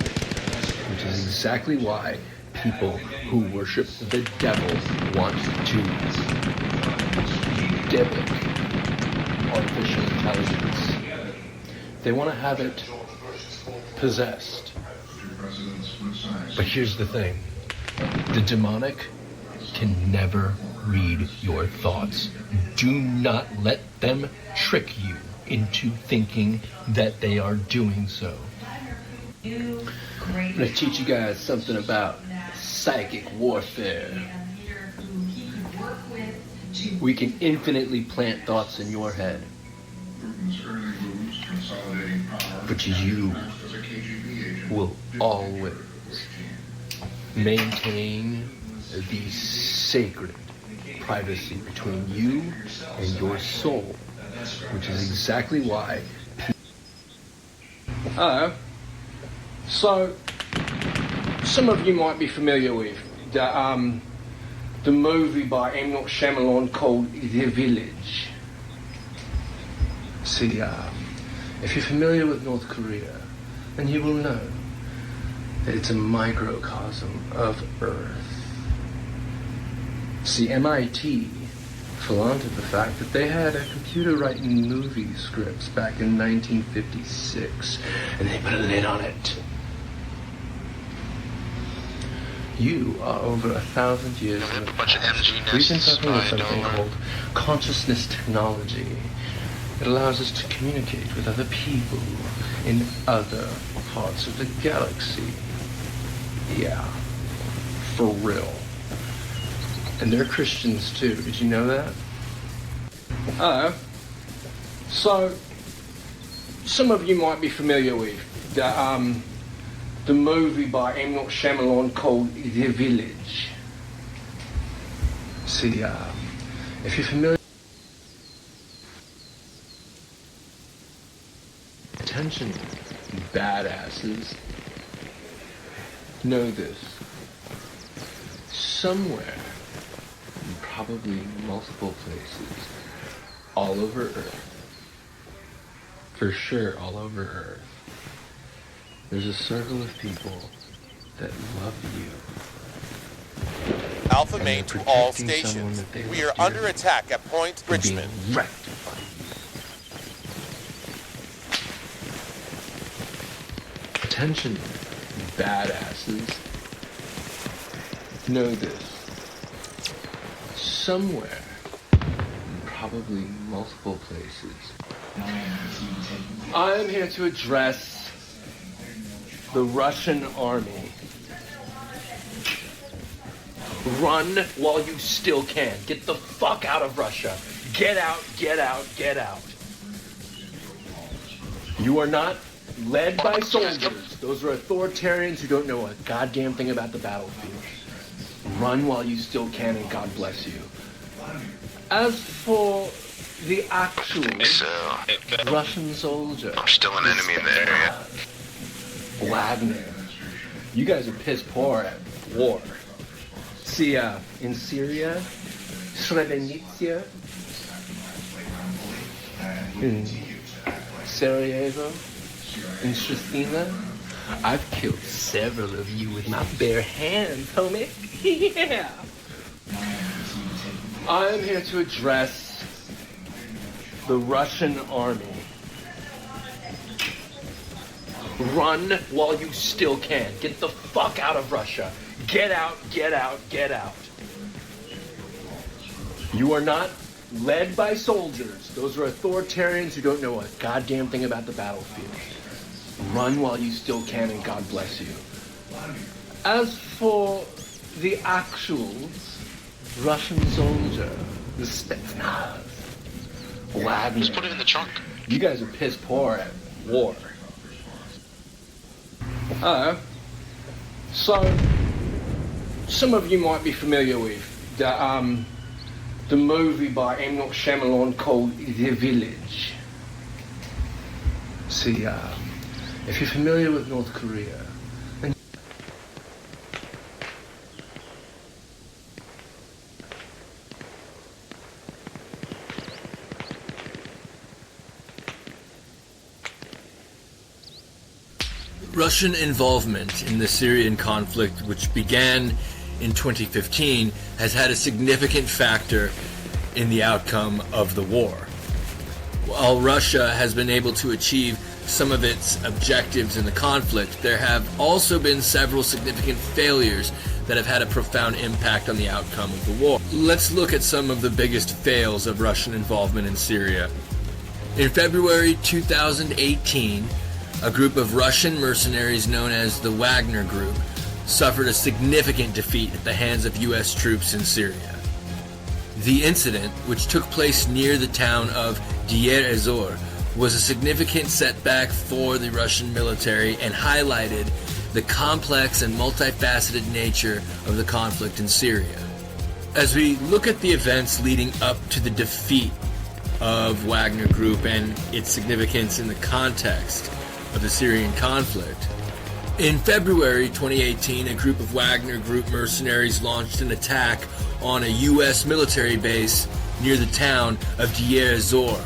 which is exactly why people who worship the devil want to debit artificial intelligence. They want to have it possessed. But here's the thing. The demonic can never read your thoughts. Do not let them trick you into thinking that they are doing so. I'm going to teach you guys something about psychic warfare. We can infinitely plant thoughts in your head, but you will always maintain the sacred privacy between you and your soul, which is exactly why. So, some of you might be familiar with the movie by M. Night Shyamalan called The Village. See, if you're familiar with North Korea, then you will know that it's a microcosm of Earth. See, MIT flaunted the fact that they had a computer writing movie scripts back in 1956, and they put a lid on it. You are over 1,000 years in the bunch of MG past. We've been nests talking about by something Dover. called consciousness technology. It allows us to communicate with other people in other parts of the galaxy. Yeah, for real. And they're Christians too. Did you know that? So, some of you might be familiar with the movie by M. Night Shyamalan called The Village. See, if you're familiar... Attention, badasses. Know this. Somewhere, probably multiple places, all over Earth, for sure all over Earth, there's a circle of people that love you. Alpha And main they're to all protecting someone stations. that they We are love dearly under attack at Point from being Richmond. wrecked. Attention, badasses. Know this. Somewhere, probably multiple places, I am here to address the Russian army. Run while you still can. Get the fuck out of Russia. Get out, get out, get out. You are not led by soldiers. Those are authoritarians who don't know a goddamn thing about the battlefield. Run while you still can, and God bless you. As for the actual Russian soldier, I'm still an enemy in the area. Wagner, you guys are piss poor at war. See, in Syria, Srebrenica, in Sarajevo, in Tristina, I've killed several of you with my bare hands, homie. Yeah. I am here to address the Russian army. Run while you still can. Get the fuck out of Russia. Get out, get out, get out. You are not led by soldiers. Those are authoritarians who don't know a goddamn thing about the battlefield. Run while you still can, and God bless you. As for the actual Russian soldier, the Spetsnaz, Wagner, Just put it in the trunk. you guys are piss poor at war. So, some of you might be familiar with the movie by M. Night Shyamalan called The Village. See, if you're familiar with North Korea, then Russian involvement in the Syrian conflict, which began in 2015, has had a significant factor in the outcome of the war. While Russia has been able to achieve some of its objectives in the conflict, there have also been several significant failures that have had a profound impact on the outcome of the war. Let's look at some of the biggest fails of Russian involvement in Syria. In February 2018, a group of Russian mercenaries known as the Wagner Group suffered a significant defeat at the hands of U.S. troops in Syria. The incident, which took place near the town of Deir ez-Zor, was a significant setback for the Russian military and highlighted the complex and multifaceted nature of the conflict in Syria. As we look at the events leading up to the defeat of Wagner Group and its significance in the context of the Syrian conflict, in February 2018, a group of Wagner Group mercenaries launched an attack on a U.S. military base near the town of Deir ez-Zor.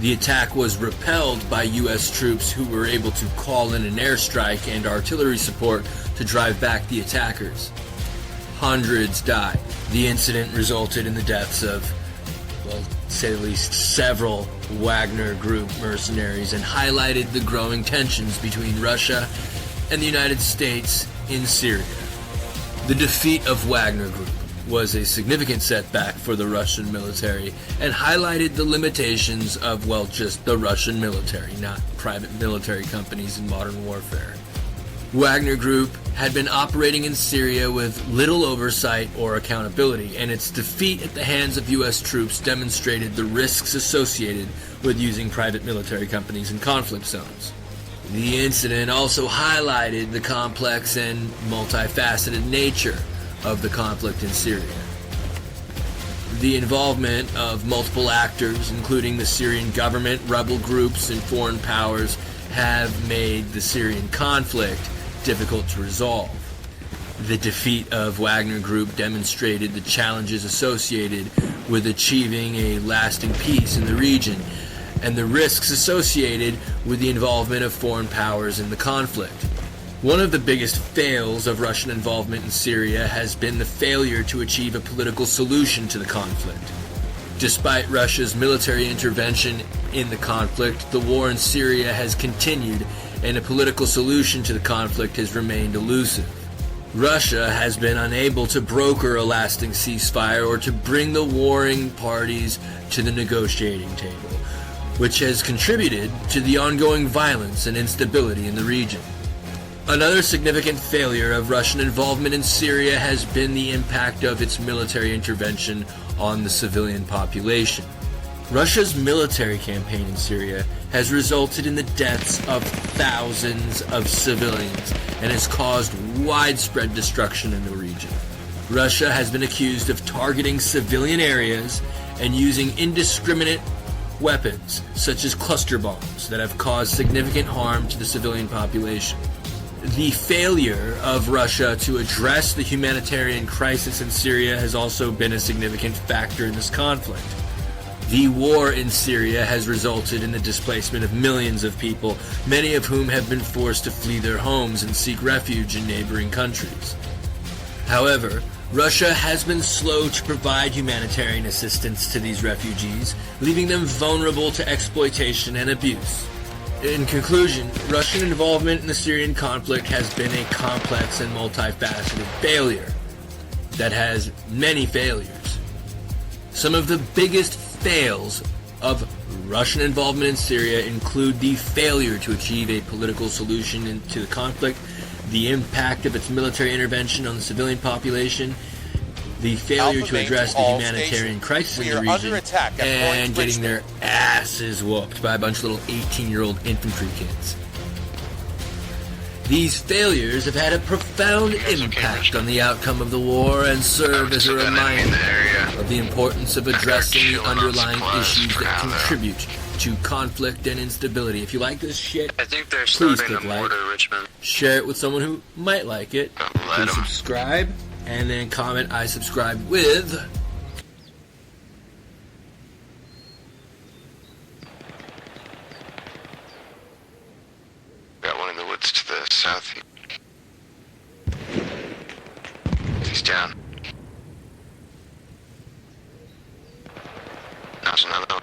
The attack was repelled by U.S. troops who were able to call in an airstrike and artillery support to drive back the attackers. Hundreds died. The incident resulted in the deaths of, well, to say the least, several Wagner Group mercenaries and highlighted the growing tensions between Russia and the United States in Syria. The defeat of Wagner Group was a significant setback for the Russian military and highlighted the limitations of, well, just the Russian military, not private military companies in modern warfare. Wagner Group had been operating in Syria with little oversight or accountability, and its defeat at the hands of U.S. troops demonstrated the risks associated with using private military companies in conflict zones. The incident also highlighted the complex and multifaceted nature of the conflict in Syria. The involvement of multiple actors, including the Syrian government, rebel groups, and foreign powers, have made the Syrian conflict difficult to resolve. The defeat of Wagner Group demonstrated the challenges associated with achieving a lasting peace in the region and the risks associated with the involvement of foreign powers in the conflict. One of the biggest fails of Russian involvement in Syria has been the failure to achieve a political solution to the conflict. Despite Russia's military intervention in the conflict, the war in Syria has continued, and a political solution to the conflict has remained elusive. Russia has been unable to broker a lasting ceasefire or to bring the warring parties to the negotiating table, which has contributed to the ongoing violence and instability in the region. Another significant failure of Russian involvement in Syria has been the impact of its military intervention on the civilian population. Russia's military campaign in Syria has resulted in the deaths of thousands of civilians and has caused widespread destruction in the region. Russia has been accused of targeting civilian areas and using indiscriminate weapons such as cluster bombs that have caused significant harm to the civilian population. The failure of Russia to address the humanitarian crisis in Syria has also been a significant factor in this conflict. The war in Syria has resulted in the displacement of millions of people, many of whom have been forced to flee their homes and seek refuge in neighboring countries. However, Russia has been slow to provide humanitarian assistance to these refugees, leaving them vulnerable to exploitation and abuse. In conclusion, Russian involvement in the Syrian conflict has been a complex and multifaceted failure that has many failures. Some of the biggest fails of Russian involvement in Syria include the failure to achieve a political solution to the conflict, the impact of its military intervention on the civilian population, the failure to address the humanitarian crisis in the region, and getting their asses whooped by a bunch of little 18-year-old infantry kids. These failures have had a profound impact on the outcome of the war and serve as a reminder of the importance of addressing the underlying issues that contribute to conflict and instability. If you like this shit, I think they're please starting click a like, mortar, Richmond. share it with someone who might like it, please subscribe, and then comment I subscribe with. Got one in the woods to the south. He's down. There's another.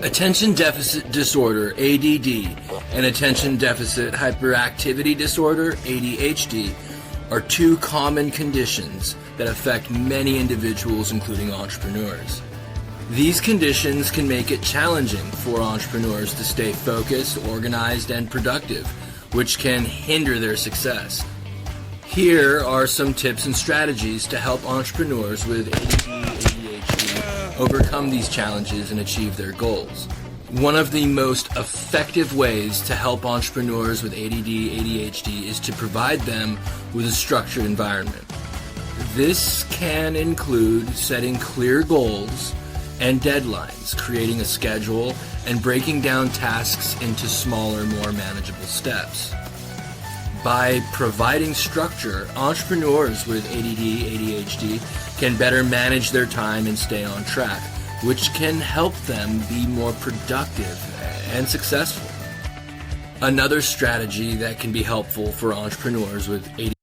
Attention Deficit Disorder, ADD, and Attention Deficit Hyperactivity Disorder, ADHD, are two common conditions that affect many individuals, including entrepreneurs. These conditions can make it challenging for entrepreneurs to stay focused, organized, and productive, which can hinder their success. Here are some tips and strategies to help entrepreneurs with ADD, ADHD overcome these challenges and achieve their goals. One of the most effective ways to help entrepreneurs with ADD, ADHD is to provide them with a structured environment. This can include setting clear goals and deadlines, creating a schedule, and breaking down tasks into smaller, more manageable steps. By providing structure, entrepreneurs with ADD, ADHD can better manage their time and stay on track, which can help them be more productive and successful. Another strategy that can be helpful for entrepreneurs with ADD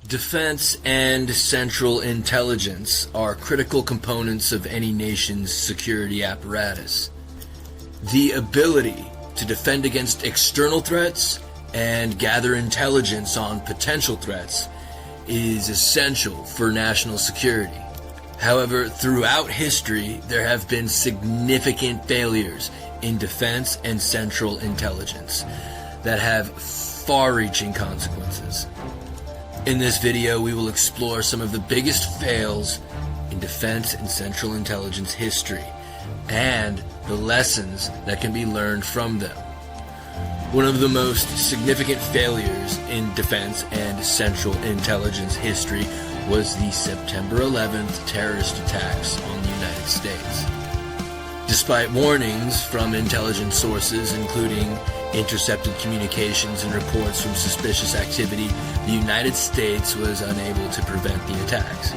Defense and central intelligence are critical components of any nation's security apparatus. The ability to defend against external threats and gather intelligence on potential threats is essential for national security. However, throughout history, there have been significant failures in defense and central intelligence that have far-reaching consequences. In this video, we will explore some of the biggest fails in defense and central intelligence history and the lessons that can be learned from them. One of the most significant failures in defense and central intelligence history was the September 11th terrorist attacks on the United States. Despite warnings from intelligence sources, including intercepted communications and reports from suspicious activity, the United States was unable to prevent the attacks.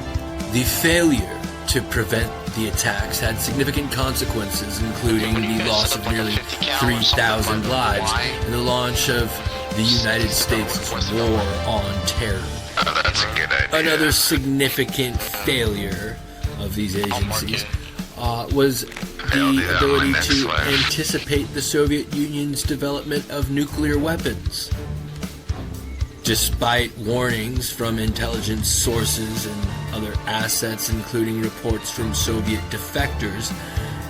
The failure to prevent the attacks had significant consequences, including the loss of nearly 3,000 lives and the launch of the United States' War on Terror. Oh, that's a good idea. Another significant failure of these agencies was the ability to anticipate the Soviet Union's development of nuclear weapons. Despite warnings from intelligence sources and other assets, including reports from Soviet defectors,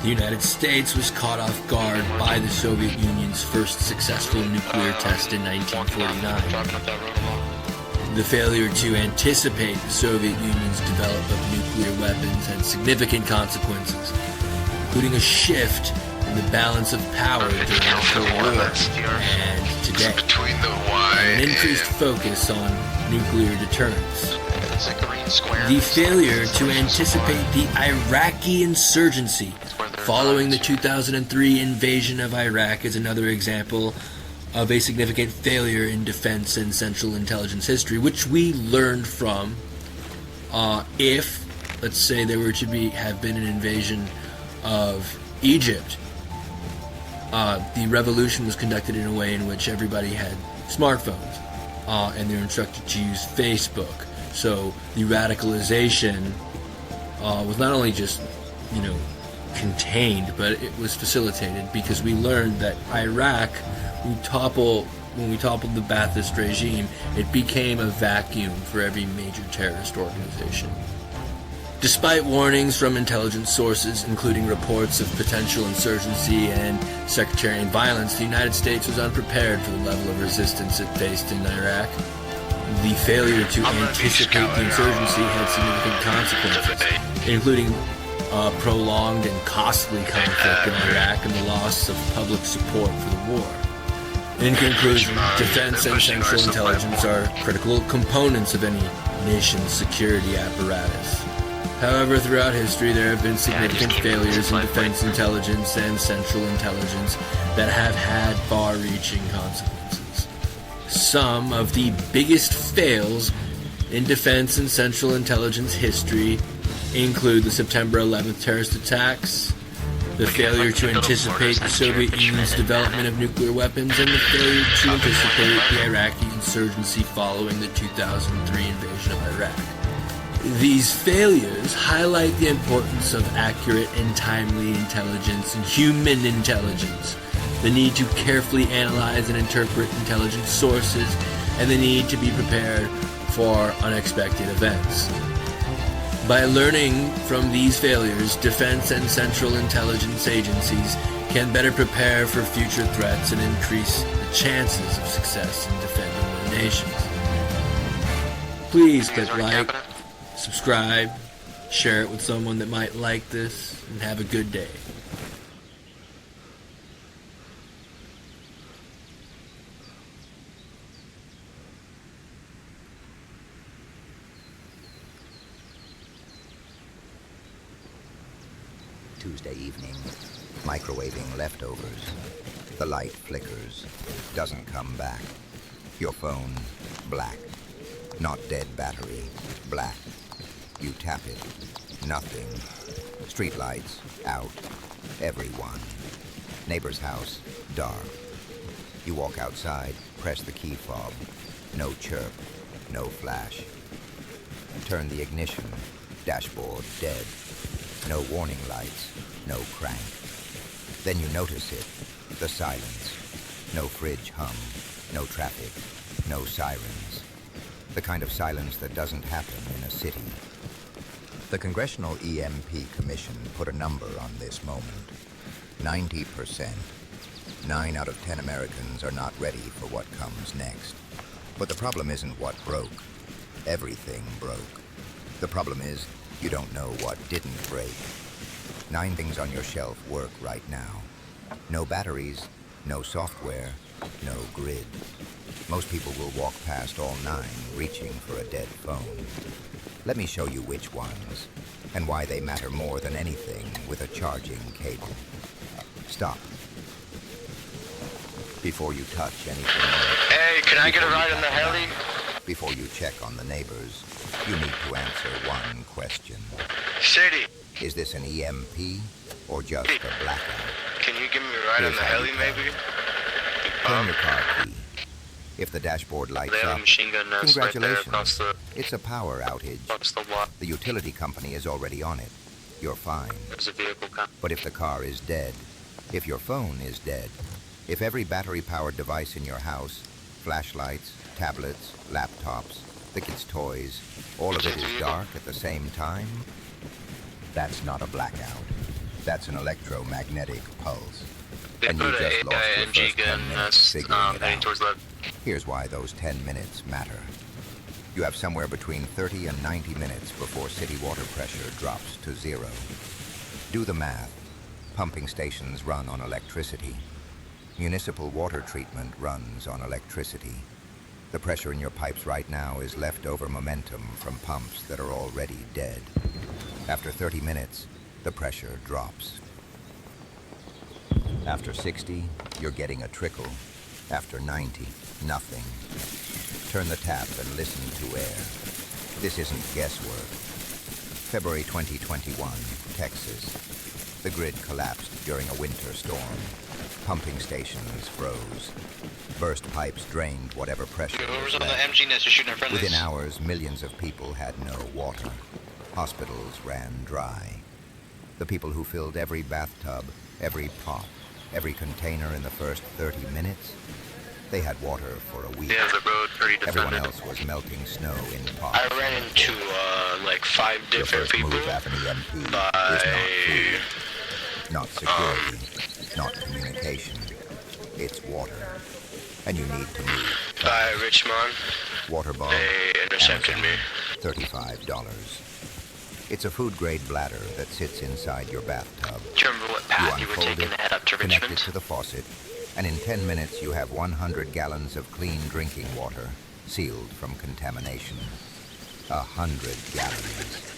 the United States was caught off guard by the Soviet Union's first successful nuclear test in 1949. The failure to anticipate the Soviet Union's development of nuclear weapons had significant consequences, including a shift in the balance of power during the Cold War and today, and an increased focus on nuclear deterrence. It's like the green square. The failure to anticipate the Iraqi insurgency following the 2003 invasion of Iraq is another example of a significant failure in defense and central intelligence history, which we learned from. If, let's say, there were to have been an invasion of Egypt, the revolution was conducted in a way in which everybody had smartphones, and they're instructed to use Facebook. So the radicalization was not only just, contained, but it was facilitated, because we learned that Iraq, when we toppled the Ba'athist regime, it became a vacuum for every major terrorist organization. Despite warnings from intelligence sources, including reports of potential insurgency and sectarian violence, the United States was unprepared for the level of resistance it faced in Iraq. The failure to anticipate the insurgency had significant consequences, including prolonged and costly conflict in Iraq and the loss of public support for the war. In conclusion, defense and central intelligence are critical components of any nation's security apparatus. However, throughout history, there have been significant failures in defense intelligence and central intelligence that have had far-reaching consequences. Some of the biggest fails in defense and central intelligence history include the September 11th terrorist attacks, the failure to anticipate the Soviet Union's development of nuclear weapons, and the failure to anticipate the Iraqi insurgency following the 2003 invasion of Iraq. These failures highlight the importance of accurate and timely intelligence and human intelligence, the need to carefully analyze and interpret intelligence sources, and the need to be prepared for unexpected events. By learning from these failures, defense and central intelligence agencies can better prepare for future threats and increase the chances of success in defending their nations. Please click like, subscribe, share it with someone that might like this, and have a good day. Tuesday evening, microwaving leftovers. The light flickers, doesn't come back. Your phone, black. Not dead battery, black. You tap it, nothing. Street lights, out. Everyone. Neighbor's house, dark. You walk outside, press the key fob. No chirp, no flash. Turn the ignition, dashboard dead. No warning lights, no crank. Then you notice it, the silence. No fridge hum, no traffic, no sirens. The kind of silence that doesn't happen in a city. The Congressional EMP Commission put a number on this moment. 90%. 9 out of 10 Americans are not ready for what comes next. But the problem isn't what broke. Everything broke. The problem is, you don't know what didn't break. 9 things on your shelf work right now. No batteries, no software, no grid. Most people will walk past all 9 reaching for a dead phone. Let me show you which ones, and why they matter more than anything with a charging cable. Stop. Before you touch anything else. Hey, can I get a ride in the heli? Before you check on the neighbors, you need to answer one question. City. Is this an EMP or just a blackout? Can you give me a ride in the heli, maybe? Turn your car key. If the dashboard lights They have up, a machine gun nest right there congratulations. across It's a power outage. The utility company is already on it. You're fine. There's a vehicle coming. But if the car is dead, if your phone is dead, if every battery-powered device in your house, flashlights, tablets, laptops, the kids' toys, all of it is dark at the same time, that's not a blackout. That's an electromagnetic pulse. They And you put just a lost your AING first 10 gun minutes nest figuring it heading out. towards left. Here's why those 10 minutes matter. You have somewhere between 30 and 90 minutes before city water pressure drops to 0. Do the math. Pumping stations run on electricity. Municipal water treatment runs on electricity. The pressure in your pipes right now is leftover momentum from pumps that are already dead. After 30 minutes, the pressure drops. After 60, you're getting a trickle. After 90, nothing. Turn the tap and listen to air. This isn't guesswork. February 2021, Texas. The grid collapsed during a winter storm. Pumping stations froze. Burst pipes drained whatever pressure Whoever's was on the left. MG nest is shooting our friendlies. Within hours, millions of people had no water. Hospitals ran dry. The people who filled every bathtub, every pot, every container in the first 30 minutes, they had water for a week. Yeah, the road pretty Everyone defended. else was melting snow in pots. I ran into like 5 Your different first people move after an EMP by... is not food, not security, not communication. It's water, and you need to move. by Richmond. Water bomb. They intercepted Amazon, me. $35. It's a food-grade bladder that sits inside your bathtub. Do you remember what path you were unfold taking it, to head up to connect Richmond? it to the faucet, and in 10 minutes you have 100 gallons of clean drinking water, sealed from contamination. 100 gallons.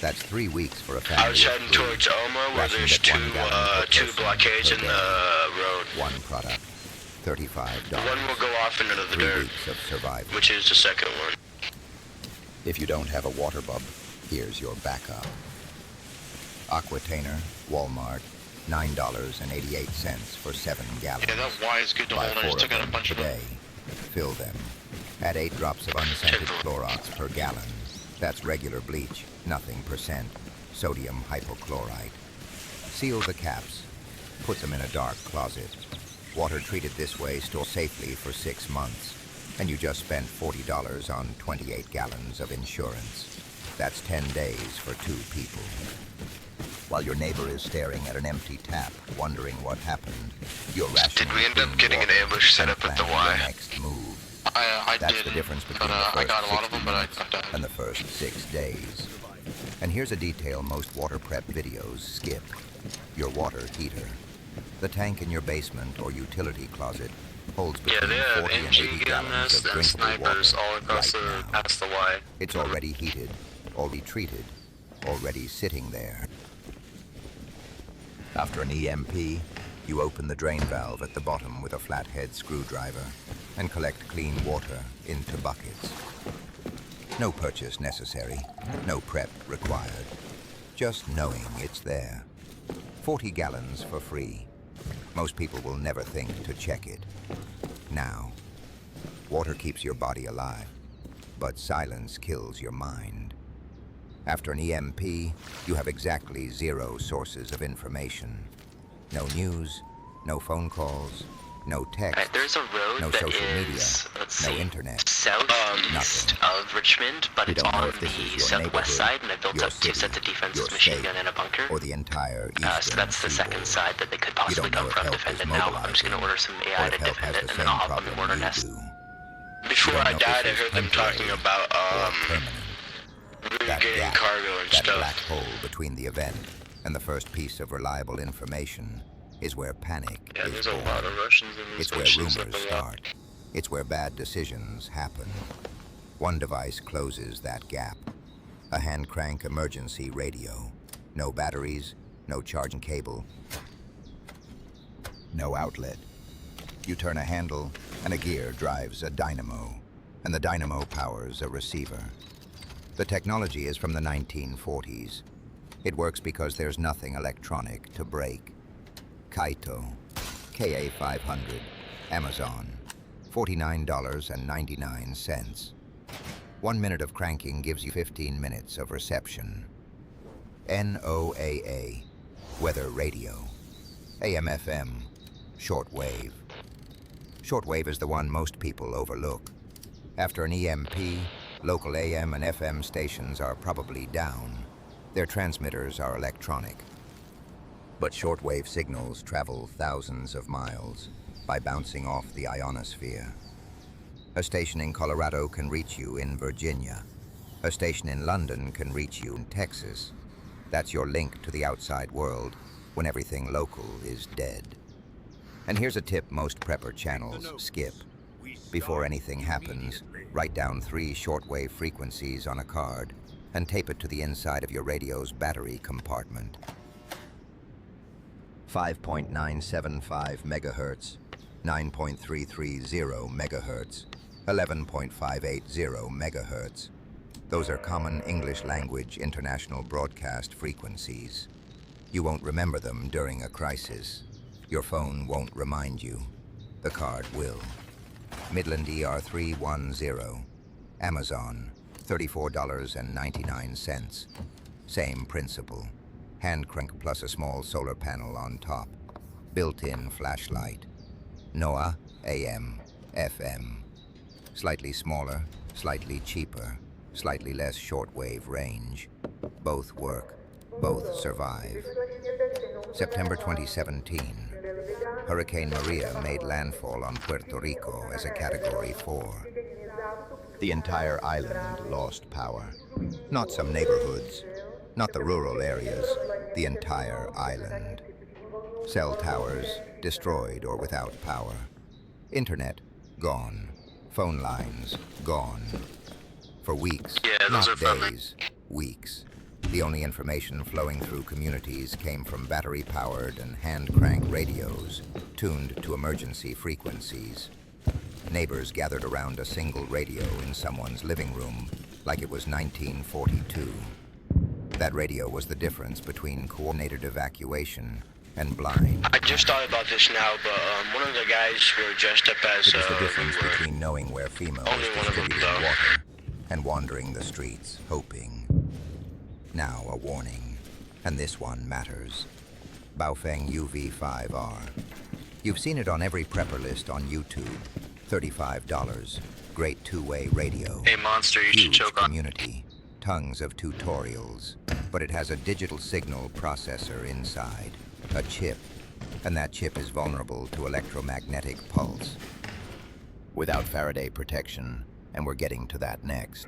That's 3 weeks for a family. I was of heading 3, towards Oma, where rationed there's at 1 gallon per two person blockades per in day. the road. One product, $35. One will go off into the 3 dirt, weeks of survival. which is the second one. If you don't have a water bub, here's your backup. Aquatainer, Walmart, $9.88 for 7 gallons. Yeah, that Y is good to Buy hold. I 4 just took of out a them bunch of them. today. Fill them. Add 8 drops of unscented Clorox per gallon. That's regular bleach, nothing percent. Sodium hypochlorite. Seal the caps. Put them in a dark closet. Water treated this way store safely for 6 months. And you just spent $40 on 28 gallons of insurance. That's 10 days for 2 people. While your neighbor is staring at an empty tap, wondering what happened, you're rationing. Did we end up clean getting an water ambush set and up at the planning Y? your next move. I That's did, the difference but between the I first got a lot of 60 them, but I minutes died. and the first 6 days. And here's a detail most water prep videos skip. Your water heater. The tank in your basement or utility closet holds Yeah, between they have 40 and 80 NG gun gallons nests of and drinkable snipers water all across right the now. past the Y. It's already heated, already treated, already sitting there. After an EMP, you open the drain valve at the bottom with a flathead screwdriver and collect clean water into buckets. No purchase necessary, no prep required. Just knowing it's there. 40 gallons for free. Most people will never think to check it. Now, water keeps your body alive, but silence kills your mind. After an EMP, you have exactly 0 sources of information. No news, no phone calls, no text, Alright, there's a road no that social is, media, let's no see, internet, southeast of Richmond, but You it's don't know on if this is the your southwest neighborhood, side, and I built your up 2 city, sets of defenses, your machine state, gun, and a bunker. or the entire So eastern that's the second seaboard. side that they could You possibly don't know come if from, help defend is it now. I'm just gonna mobilizing, order some or AI if to help defend has it, the and then same I'll hop on the problem border you nest. do. Before You don't I know if died, I this is heard them talking temporary about or permanent. That getting gap, cargo and that stuff. black hole between the event and the first piece of reliable information is where panic Yeah, is there's a born. lot of Russians in these It's where missions rumors up a lot. start. It's where bad decisions happen. One device closes that gap. A hand crank emergency radio. No batteries, no charging cable, no outlet. You turn a handle and a gear drives a dynamo, and the dynamo powers a receiver. The technology is from the 1940s. It works because there's nothing electronic to break. Kaito, KA500, Amazon, $49.99. 1 minute of cranking gives you 15 minutes of reception. NOAA, weather radio. AM/FM, shortwave. Shortwave is the one most people overlook. After an EMP, local AM and FM stations are probably down. Their transmitters are electronic. But shortwave signals travel thousands of miles by bouncing off the ionosphere. A station in Colorado can reach you in Virginia. A station in London can reach you in Texas. That's your link to the outside world when everything local is dead. And here's a tip most prepper channels skip. Before anything happens, write down 3 shortwave frequencies on a card and tape it to the inside of your radio's battery compartment. 5.975 megahertz, 9.330 megahertz, 11.580 megahertz. Those are common English language international broadcast frequencies. You won't remember them during a crisis. Your phone won't remind you. The card will. Midland ER310. Amazon, $34.99. Same principle. Hand crank plus a small solar panel on top. Built-in flashlight. NOAA, AM, FM. Slightly smaller, slightly cheaper, slightly less shortwave range. Both work. Both survive. September 2017. Hurricane Maria made landfall on Puerto Rico as a Category 4. The entire island lost power. Not some neighborhoods, not the rural areas, the entire island. Cell towers destroyed or without power. Internet gone. Phone lines gone. For weeks, not days, weeks. The only information flowing through communities came from battery-powered and hand-crank radios, tuned to emergency frequencies. Neighbors gathered around a single radio in someone's living room like it was 1942. That radio was the difference between coordinated evacuation and blind. I just thought about this now, but one of the guys who were dressed up as It was the difference between knowing where FEMA was distributing water and wandering the streets, hoping. Now a warning, and this one matters. Baofeng UV5R. You've seen it on every prepper list on YouTube. $35. Great two-way radio. Hey, monster, you should choke on. Community. Tons of tutorials. But it has a digital signal processor inside. A chip. And that chip is vulnerable to electromagnetic pulse. Without Faraday protection, and we're getting to that next.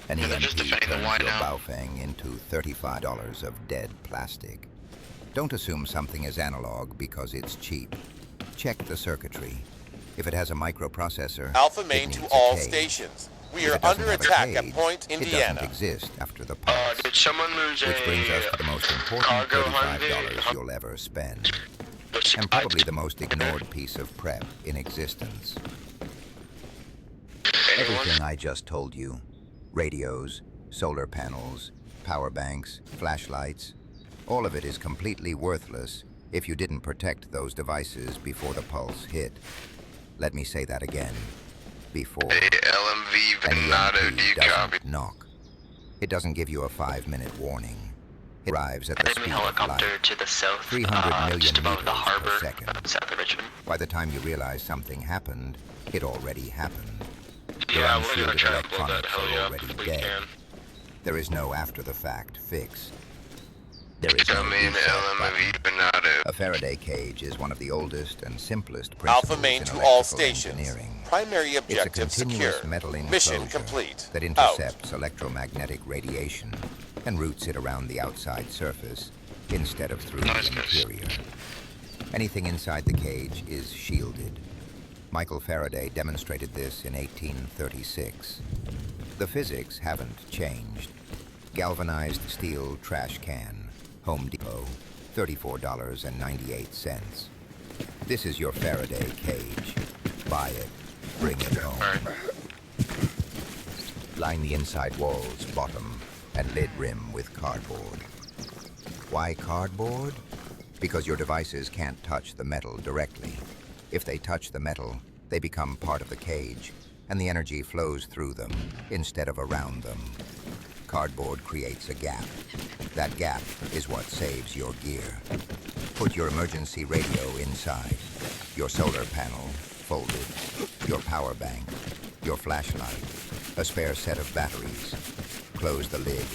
An EMP turns your Baofeng into $35 of dead plastic. Don't assume something is analog because it's cheap. Check the circuitry. If it has a microprocessor, Alpha main to all stations. We are under attack at Point Indiana. It doesn't exist after the pulse. Did someone lose which brings us to the most important $35 you'll ever spend. And probably the most ignored piece of prep in existence. Everything I just told you. Radios, solar panels, power banks, flashlights. All of it is completely worthless if you didn't protect those devices before the pulse hit. Let me say that again. Before. Hey, LMV Venado, do you copy? Knock. It doesn't give you a 5-minute warning. It arrives at the speed of light. To the south, 300 million just above meters the harbor, per second. South of Richmond. By the time you realize something happened, it already happened. Yeah, Your we're gonna unshielded try to blow that electronics heli are up already if we dead. can. There is no after-the-fact fix. There is Come no in, reset LMV button. Venado. A Faraday cage is one of the oldest and simplest Alpha principles main in to all electrical stations. engineering. Primary It's a objective continuous secure. metal Mission enclosure complete. that intercepts electromagnetic radiation and routes it around the outside surface instead of through the interior. Anything inside the cage is shielded. Michael Faraday demonstrated this in 1836. The physics haven't changed. Galvanized steel trash can, Home Depot, $34.98. This is your Faraday cage. Buy it, bring it home. Line the inside walls, bottom, and lid rim with cardboard. Why cardboard? Because your devices can't touch the metal directly. If they touch the metal, they become part of the cage, and the energy flows through them instead of around them. Cardboard creates a gap. That gap is what saves your gear. Put your emergency radio inside, your solar panel folded, your power bank, your flashlight, a spare set of batteries. Close the lid.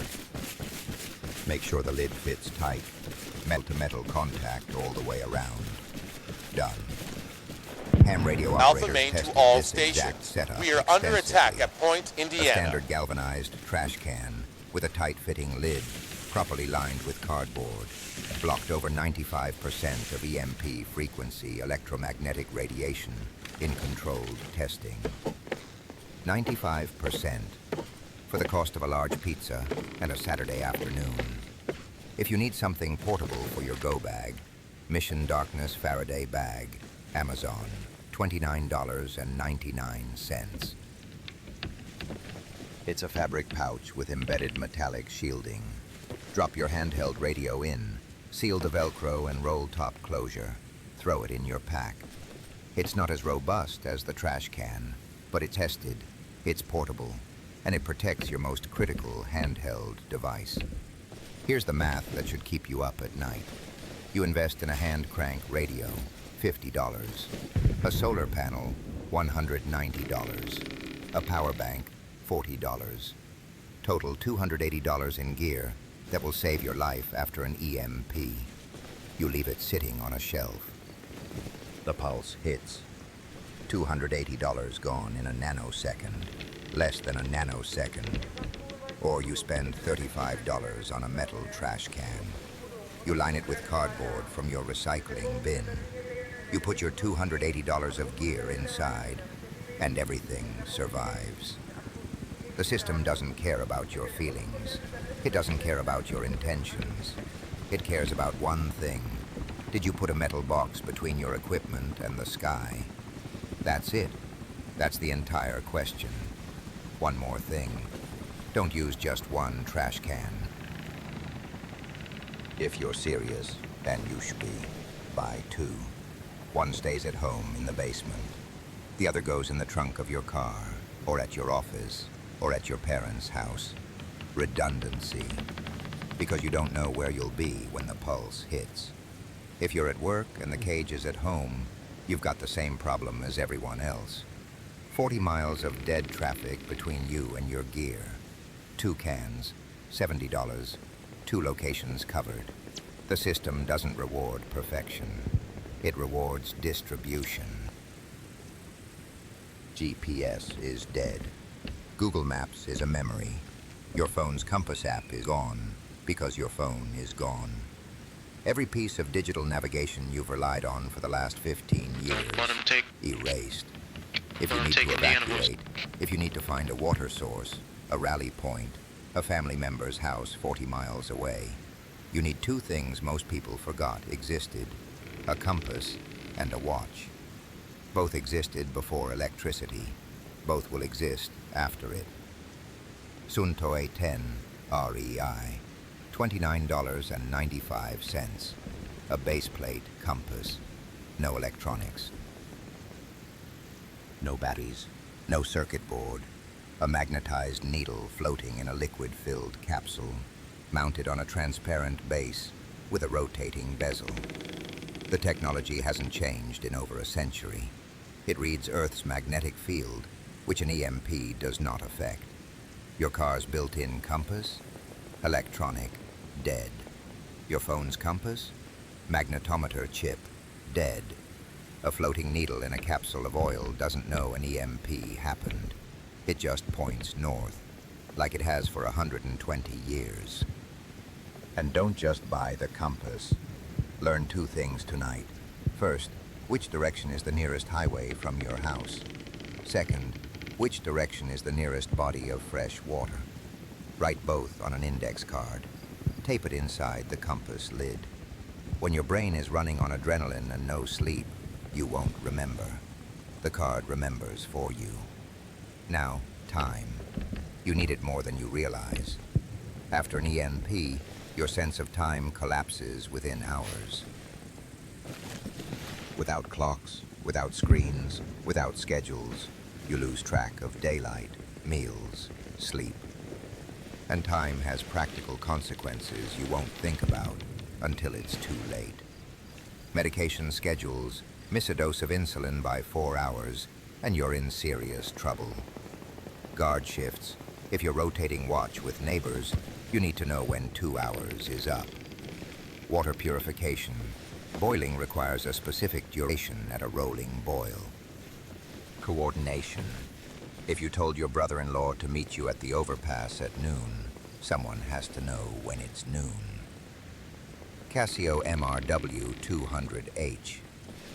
Make sure the lid fits tight. Metal-to-metal contact all the way around. Done. Ham radio Alpha operators main to tested all this exact stations. setup We are under attack extensively. at Point A Indiana. standard galvanized trash can with a tight-fitting lid, properly lined with cardboard, blocked over 95% of EMP frequency electromagnetic radiation in controlled testing. 95% for the cost of a large pizza and a Saturday afternoon. If you need something portable for your go bag, Mission Darkness Faraday Bag, Amazon, $29.99. It's a fabric pouch with embedded metallic shielding. Drop your handheld radio in, seal the Velcro and roll top closure. Throw it in your pack. It's not as robust as the trash can, but it's tested, it's portable, and it protects your most critical handheld device. Here's the math that should keep you up at night. You invest in a hand crank radio, $50. A solar panel, $190. A power bank, $40. Total $280 in gear that will save your life after an EMP. You leave it sitting on a shelf. The pulse hits. $280 gone in a nanosecond. Less than a nanosecond. Or you spend $35 on a metal trash can. You line it with cardboard from your recycling bin. You put your $280 of gear inside, and everything survives. The system doesn't care about your feelings. It doesn't care about your intentions. It cares about one thing. Did you put a metal box between your equipment and the sky? That's it. That's the entire question. One more thing. Don't use just one trash can. If you're serious, and you should be, buy two. One stays at home in the basement. The other goes in the trunk of your car, or at your office, or at your parents' house. Redundancy. Because you don't know where you'll be when the pulse hits. If you're at work and the cage is at home, you've got the same problem as everyone else. 40 miles of dead traffic between you and your gear. 2 cans, $70, 2 locations covered. The system doesn't reward perfection. It rewards distribution. GPS is dead. Google Maps is a memory. Your phone's compass app is gone because your phone is gone. Every piece of digital navigation you've relied on for the last 15 years, erased. If you need to evacuate, if you need to find a water source, a rally point, a family member's house 40 miles away, you need 2 things most people forgot existed: a compass and a watch. Both existed before electricity. Both will exist after it. Suntoe 10 REI, $29.95. A baseplate compass. No electronics. No batteries. No circuit board. A magnetized needle floating in a liquid-filled capsule, mounted on a transparent base with a rotating bezel. The technology hasn't changed in over a century. It reads Earth's magnetic field, which an EMP does not affect. Your car's built-in compass? Electronic. Dead. Your phone's compass? Magnetometer chip. Dead. A floating needle in a capsule of oil doesn't know an EMP happened. It just points north, like it has for 120 years. And don't just buy the compass. Learn 2 things tonight. First, which direction is the nearest highway from your house? Second, which direction is the nearest body of fresh water? Write both on an index card. Tape it inside the compass lid. When your brain is running on adrenaline and no sleep, you won't remember. The card remembers for you. Now, time. You need it more than you realize. After an EMP, your sense of time collapses within hours. Without clocks, without screens, without schedules, you lose track of daylight, meals, sleep. And time has practical consequences you won't think about until it's too late. Medication schedules, miss a dose of insulin by 4 hours, and you're in serious trouble. Guard shifts. If you're rotating watch with neighbors, you need to know when 2 hours is up. Water purification. Boiling requires a specific duration at a rolling boil. Coordination. If you told your brother-in-law to meet you at the overpass at noon, someone has to know when it's noon. Casio MRW 200H.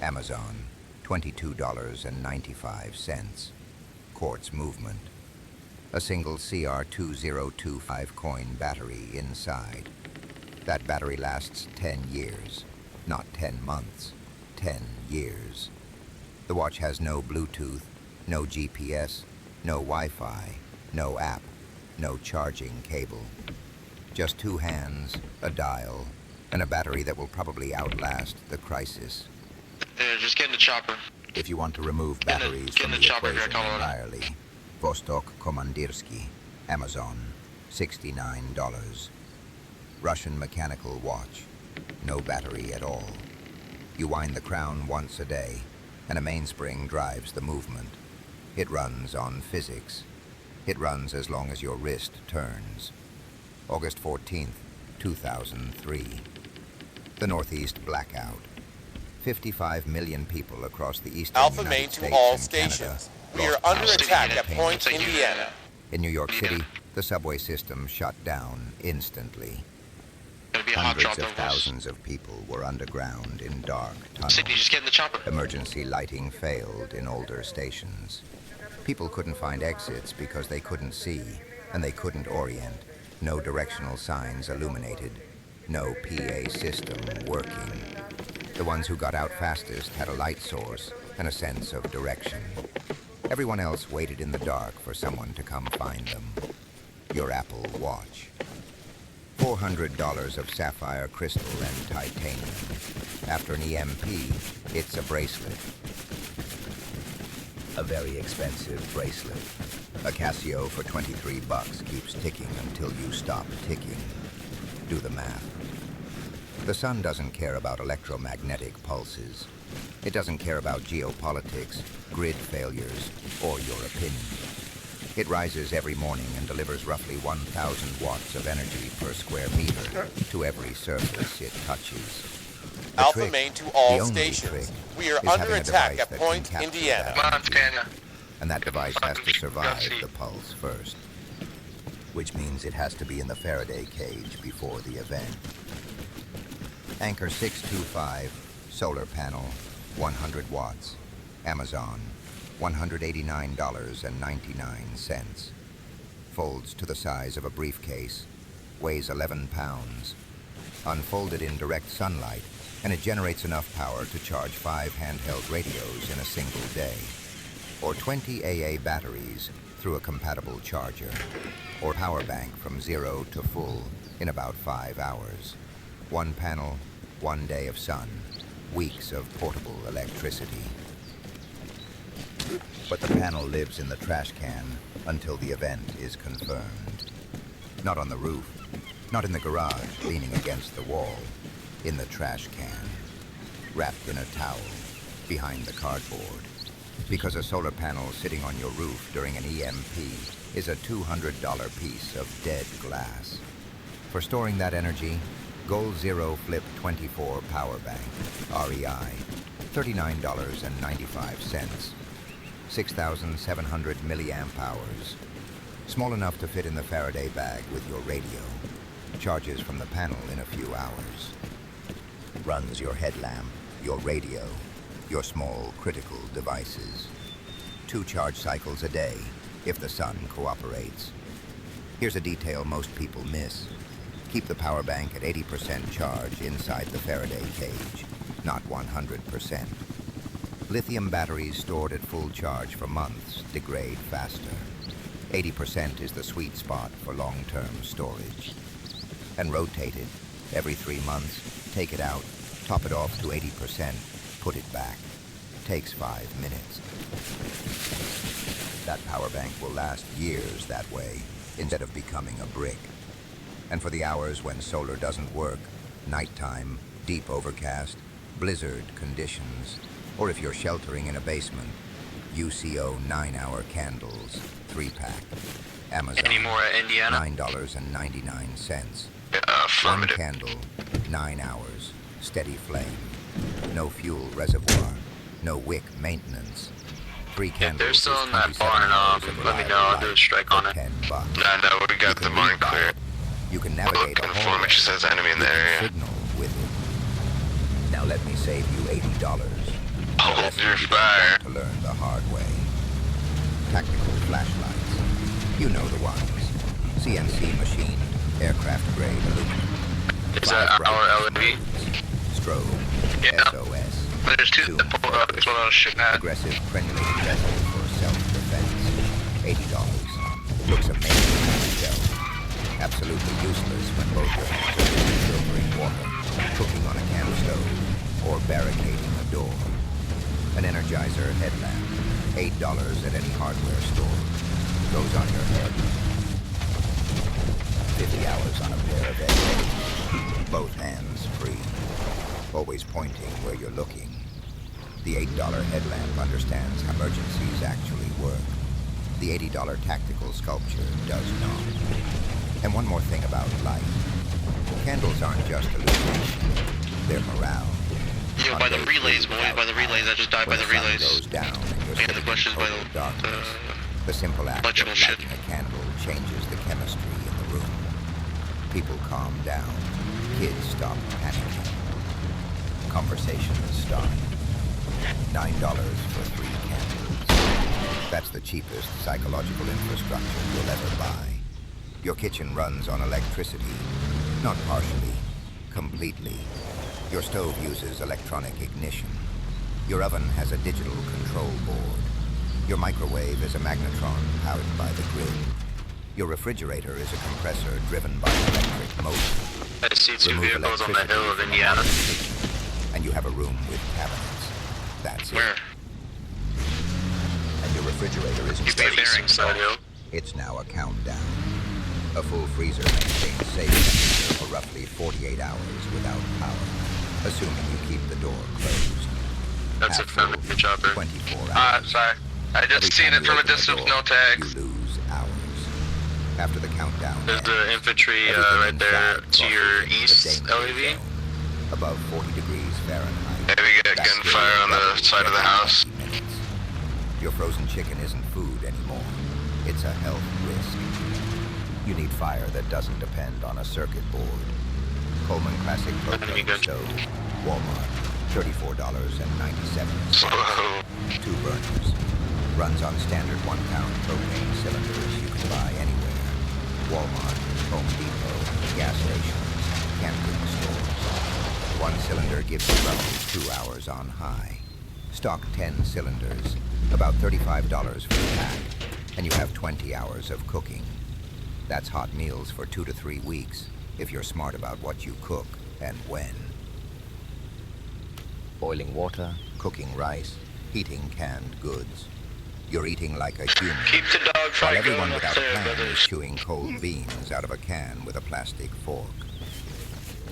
Amazon, $22.95. Quartz movement. A single CR2025 coin battery inside. That battery lasts 10 years. Not 10 months. 10 years. The watch has no Bluetooth, no GPS, no Wi-Fi, no app, no charging cable. Just 2 hands, a dial, and a battery that will probably outlast the crisis. Just get in the chopper. If you want to remove batteries from the equation entirely, Vostok Komandirsky, Amazon, $69. Russian mechanical watch, no battery at all. You wind the crown once a day, and a mainspring drives the movement. It runs on physics. It runs as long as your wrist turns. August 14th, 2003. The Northeast blackout. 55 million people across the eastern Alpha United main States to all and stations. Canada We are lost under power attack to at Point, pain. Indiana. In New York City, the subway system shut down instantly. Be a hot Hundreds drop of thousands of people were underground in dark tunnels. Sydney, just get in the chopper. Emergency lighting failed in older stations. People couldn't find exits because they couldn't see, and they couldn't orient. No directional signs illuminated. No PA system working. The ones who got out fastest had a light source and a sense of direction. Everyone else waited in the dark for someone to come find them. Your Apple Watch. $400 of sapphire crystal and titanium. After an EMP, it's a bracelet. A very expensive bracelet. A Casio for $23 keeps ticking until you stop ticking. Do the math. The sun doesn't care about electromagnetic pulses. It doesn't care about geopolitics, grid failures, or your opinion. It rises every morning and delivers roughly 1,000 watts of energy per square meter to every surface it touches. The Alpha trick, main to all the only stations. trick, We are is under having a attack device at that Point, can capture Indiana. that Come on, energy. Tanya. And that device has to survive the pulse first, which means it has to be in the Faraday cage before the event. Anchor 625, solar panel, 100 watts, Amazon, $189.99. Folds to the size of a briefcase, weighs 11 pounds. Unfolded in direct sunlight, and it generates enough power to charge 5 handheld radios in a single day, or 20 AA batteries through a compatible charger, or power bank from 0 to full in about 5 hours. 1 panel, 1 day of sun, weeks of portable electricity. But the panel lives in the trash can until the event is confirmed. Not on the roof, not in the garage leaning against the wall, in the trash can, wrapped in a towel, behind the cardboard. Because a solar panel sitting on your roof during an EMP is a $200 piece of dead glass. For storing that energy, Gold Zero Flip 24 Power Bank, REI, $39.95. 6,700 milliamp hours. Small enough to fit in the Faraday bag with your radio. Charges from the panel in a few hours. Runs your headlamp, your radio, your small critical devices. 2 charge cycles a day, if the sun cooperates. Here's a detail most people miss. Keep the power bank at 80% charge inside the Faraday cage, not 100%. Lithium batteries stored at full charge for months degrade faster. 80% is the sweet spot for long-term storage. And rotate it every 3 months, take it out, top it off to 80%, put it back. Takes 5 minutes. That power bank will last years that way, instead of becoming a brick. And for the hours when solar doesn't work, nighttime, deep overcast, blizzard conditions, or if you're sheltering in a basement, UCO 9-hour candles, 3-pack. Amazon. Any more at Indiana? $9.99. Affirmative. 1 candle, 9 hours, steady flame. No fuel reservoir, no wick maintenance. 3 candles. If they're still in that 27 barn, hours of let me know. I'll do a strike on it. $10. No, we got the barn clear. You can navigate a Confirm hallway. it just says enemy in the You can area. signal with it. Now let me save you $80. Hold your fire. To learn the hard way. Tactical flashlights. You know the ones. CNC machined, aircraft-grade aluminum. Is that our LED? Strobe. Yeah. SOS. There's two that pull up. There's one on a ship hat. Aggressive crenulated bezel for self-defense. $80. Looks amazing on itself. Absolutely useless when both your hands are busy filtering water, cooking on a camp stove, or barricading a door. An Energizer headlamp. $8 at any hardware store. Goes on your head. 50 hours on a pair of headphones. Both hands free. Always pointing where you're looking. The $8 headlamp understands how emergencies actually work. The $80 tactical sculpture does not. And one more thing about light. Candles aren't just illumination. They're morale. Yo, by the relays, boy. By the relays. I just died by the relays. Goes down and you're And the bushes by the simple act of electrical shit. lighting a candle changes the chemistry in the room. People calm down. Kids stop panicking. Conversations start. $9 for 3 candles. That's the cheapest psychological infrastructure you'll ever buy. Your kitchen runs on electricity. Not partially. Completely. Your stove uses electronic ignition. Your oven has a digital control board. Your microwave is a magnetron powered by the grid. Your refrigerator is a compressor driven by an electric motor. I see 2 vehicles on the hill of Indiana. And you have a room with cabinets. That's Where? it. And your refrigerator isn't Give me a bearing. It's now a countdown. A full freezer maintains safe temperature for roughly 48 hours without power, assuming you keep the door closed. That's it for the chopper. 24 hours. Sorry. I just seen it from a distance, no tags. You lose hours. After the countdown There's the infantry right there to your east, LEV. Above 40 degrees Fahrenheit. Yeah, we get gunfire on the side of the house. Your frozen chicken isn't food anymore. It's a health risk. You need fire that doesn't depend on a circuit board. Coleman Classic Propane Stove, Walmart, $34.97. 2 burners. Runs on standard 1-pound propane cylinders you can buy anywhere. Walmart, Home Depot, gas stations, camping stores. 1 cylinder gives you roughly 2 hours on high. Stock 10 cylinders, about $35 for the pack, and you have 20 hours of cooking. That's hot meals for 2 to 3 weeks, if you're smart about what you cook and when. Boiling water, cooking rice, heating canned goods. You're eating like a human. Keep the dog while fight everyone going without upstairs, plan is brothers. chewing cold beans out of a can with a plastic fork.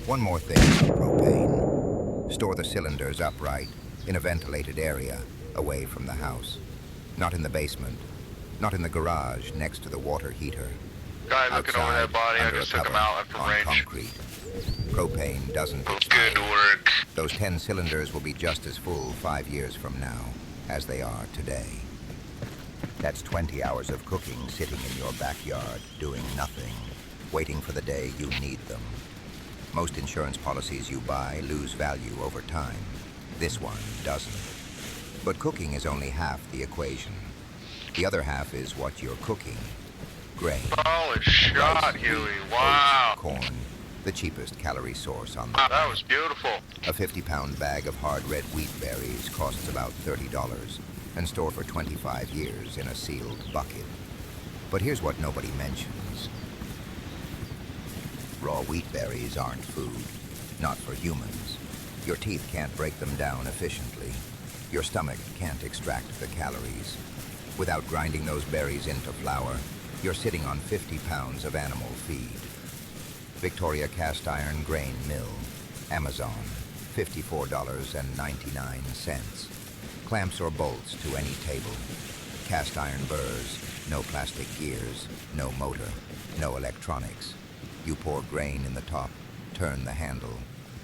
One more thing on propane. Store the cylinders upright in a ventilated area away from the house. Not in the basement. Not in the garage next to the water heater. Guy looking over that body, I under just a took him cover, out after on range. concrete. Propane doesn't Good work. Those 10 cylinders will be just as full 5 years from now as they are today. That's 20 hours of cooking sitting in your backyard, doing nothing, waiting for the day you need them. Most insurance policies you buy lose value over time. This one doesn't. But cooking is only half the equation. The other half is what you're cooking. Grain. Holy shot, Huey. Wow. Corn, the cheapest calorie source on the That was beautiful. A 50-pound bag of hard red wheat berries costs about $30 and store for 25 years in a sealed bucket. But here's what nobody mentions. Raw wheat berries aren't food, not for humans. Your teeth can't break them down efficiently. Your stomach can't extract the calories. Without grinding those berries into flour, you're sitting on 50 pounds of animal feed. Victoria Cast Iron Grain Mill, Amazon, $54.99. Clamps or bolts to any table. Cast iron burrs, no plastic gears, no motor, no electronics. You pour grain in the top, turn the handle.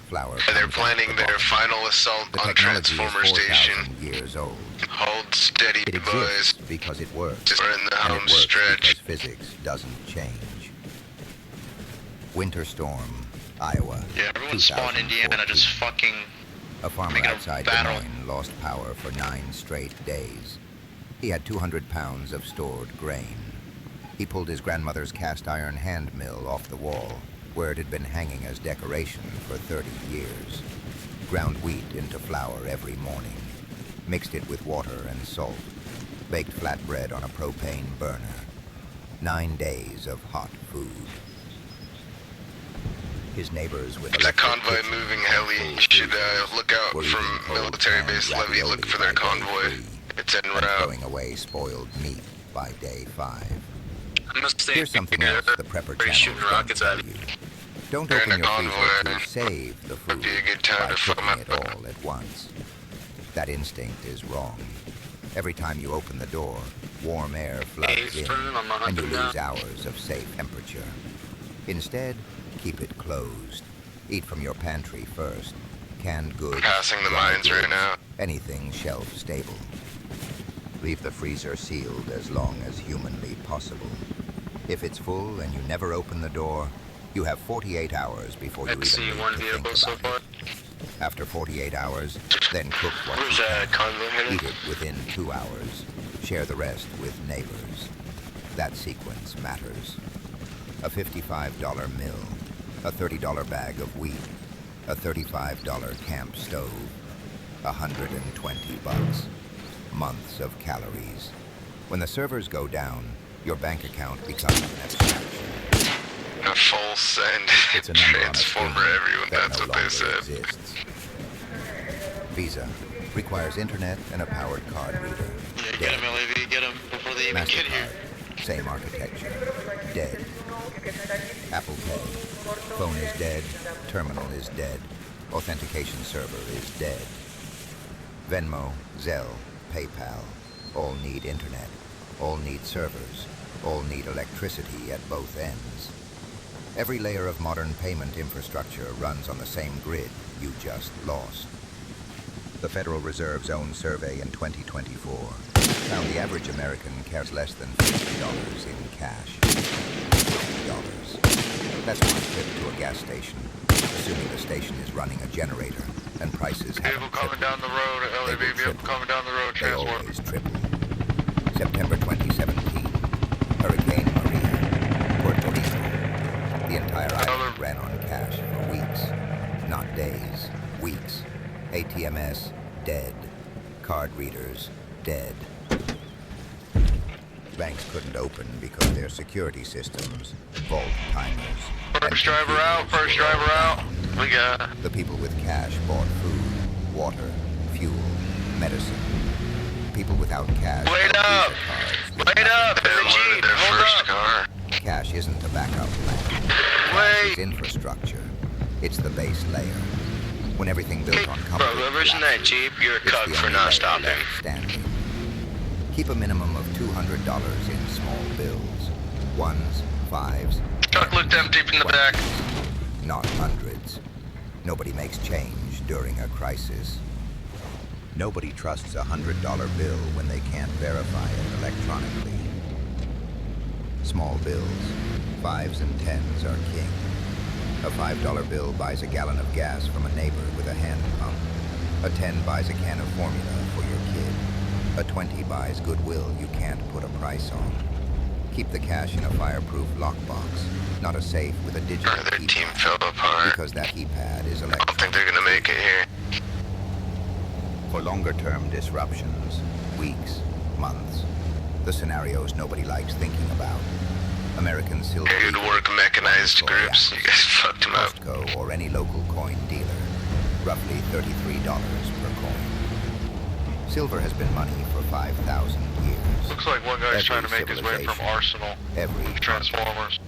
Flour. They're planning their final assault on Transformer Station. Years old. Hold steady, It boys. exists because it works. We're in the And it home works stretch. because physics doesn't change. Winter Storm, Iowa. Yeah, everyone spawned Indiana just fucking A farmer outside Des Moines lost power for 9 straight days. He had 200 pounds of stored grain. He pulled his grandmother's cast iron hand mill off the wall, where it had been hanging as decoration for 30 years. Ground wheat into flour every morning, mixed it with water and salt, baked flatbread on a propane burner. 9 days of hot food. His neighbors with There's a convoy moving heli. You should look out from military base levy. Look for their convoy. It's en route. Throwing away spoiled meat by day 5. I'm gonna stay Here's something else the prepper channel don't tell you. Don't open your freezer to save the food by cooking it all at once. That instinct is wrong. Every time you open the door, warm air floods in, and you lose hours of safe temperature. Instead, keep it closed. Eat from your pantry first. Canned goods, Passing the mines right now. Anything shelf stable. Leave the freezer sealed as long as humanly possible. If it's full and you never open the door, you have 48 hours before you even need to think about it. After 48 hours, then cook what you can. Eat it within 2 hours. Share the rest with neighbors. That sequence matters. A $55 mill, a $30 bag of wheat, a $35 camp stove, $120. Months of calories. When the servers go down, your bank account becomes an abstraction. A full send. It's a number Transformer on a everyone, that that's no what they longer said. exists. Visa requires internet and a powered card reader. Yeah, get him, LAV, get him before they even get here. Same architecture. Dead. Apple Pay. Phone is dead. Terminal is dead. Authentication server is dead. Venmo, Zelle, PayPal. All need internet. All need servers. All need electricity at both ends. Every layer of modern payment infrastructure runs on the same grid you just lost. The Federal Reserve's own survey in 2024 found the average American carries less than $50 in cash. $50. That's one trip to a gas station, assuming the station is running a generator and prices haven't tripled. Down the road, LAV, coming down the road, They always triple. September 2017, Hurricane Maria, Puerto Rico. The entire island ran on cash for weeks, not days, weeks. ATMs, dead. Card readers, dead. Banks couldn't open because their security systems, vault timers. First driver out. We got. The people with cash bought food, water, fuel, medicine. People without cash. Wait up! Wait up! In the Jeep! Hold up! Cash isn't a backup plan. Cash is infrastructure. It's the base layer. When everything built on company Bro, whoever's in that Jeep, you're a cuck for not stopping. Standing. Keep a minimum of $200 in small bills. Ones, fives. Truck looked empty from the back. Not hundreds. Nobody makes change during a crisis. Nobody trusts a $100 bill when they can't verify it electronically. Small bills, 5s and 10s are king. A $5 bill buys a gallon of gas from a neighbor with a hand pump. A 10 buys a can of formula for your kid. A 20 buys goodwill you can't put a price on. Keep the cash in a fireproof lockbox, not a safe with a digital Their keypad. team fell apart. Because that keypad is I electronic. don't think they're gonna make it here. For longer-term disruptions, weeks, months, the scenarios nobody likes thinking about. American Silver Good work, mechanized groups. You guys fucked them up. Costco or any local coin dealer. Roughly $33 per coin. Silver has been money for 5,000 years. Looks like one guy's Every trying to make his way from civilization, Arsenal. Every Transformers.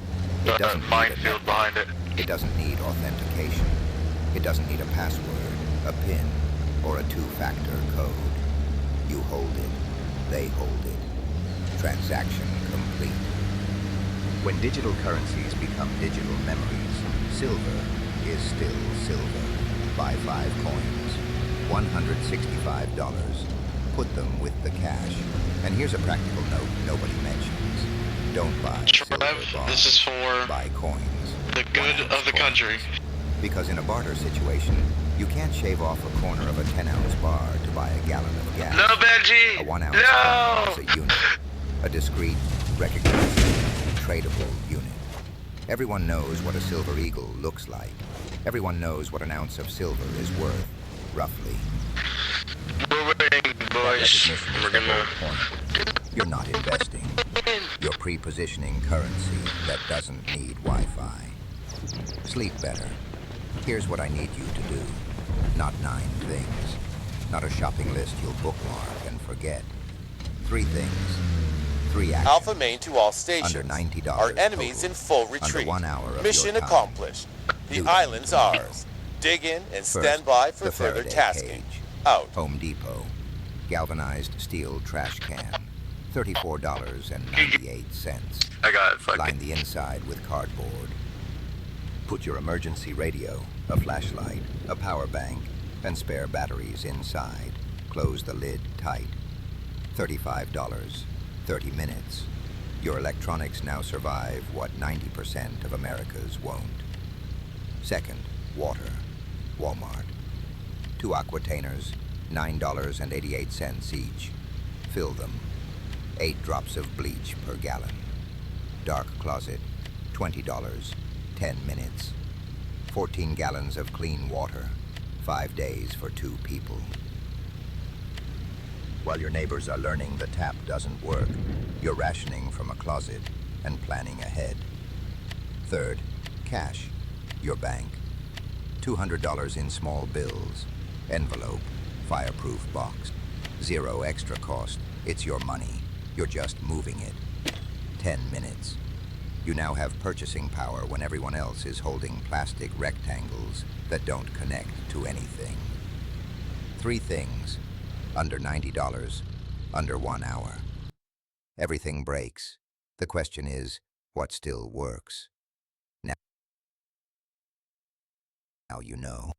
It doesn't need a Minefield behind it. It doesn't need authentication. It doesn't need a password, a PIN, or a two-factor code. You hold it. They hold it. Transaction complete. When digital currencies become digital memories, silver is still silver. Buy 5 coins. $165. Put them with the cash. And here's a practical note nobody mentions. Don't buy silver bars. This is for buy coins. the good of the country. Because in a barter situation, You can't shave off a corner of a 10-ounce bar to buy a gallon of gas. No, Benji! A 1-ounce No! is a unit. A discrete, recognizable, tradable unit. Everyone knows what a silver eagle looks like. Everyone knows what an ounce of silver is worth, roughly. We're winning, boys. We're gonna... You're not investing. You're pre-positioning currency that doesn't need Wi-Fi. Sleep better. Here's what I need you to do. Not 9 things. Not a shopping list you'll bookmark and forget. 3 things. 3 actions. Alpha main to all stations. Under $90 Our enemies total. in full retreat. Under 1 hour of Mission your time. accomplished. The Do island's that. ours. Dig in and First, stand by for the further Faraday tasking. cage. Out. Home Depot. Galvanized steel trash can. $34.98. I got it, fuck Line it. the inside with cardboard. Put your emergency radio, a flashlight, a power bank, and spare batteries inside. Close the lid tight. $35. 30 minutes. Your electronics now survive what 90% of Americas won't. Second, water. Walmart. 2 aquatainers, $9.88 each. Fill them. 8 drops of bleach per gallon. Dark closet, $20, 10 minutes. 14 gallons of clean water, 5 days for 2 people. While your neighbors are learning the tap doesn't work, you're rationing from a closet and planning ahead. Third, cash, your bank. $200 in small bills, envelope, fireproof box. 0 extra cost, it's your money. You're just moving it. 10 minutes. You now have purchasing power when everyone else is holding plastic rectangles that don't connect to anything. 3 things, under $90, under 1 hour. Everything breaks. The question is, what still works? Now you know.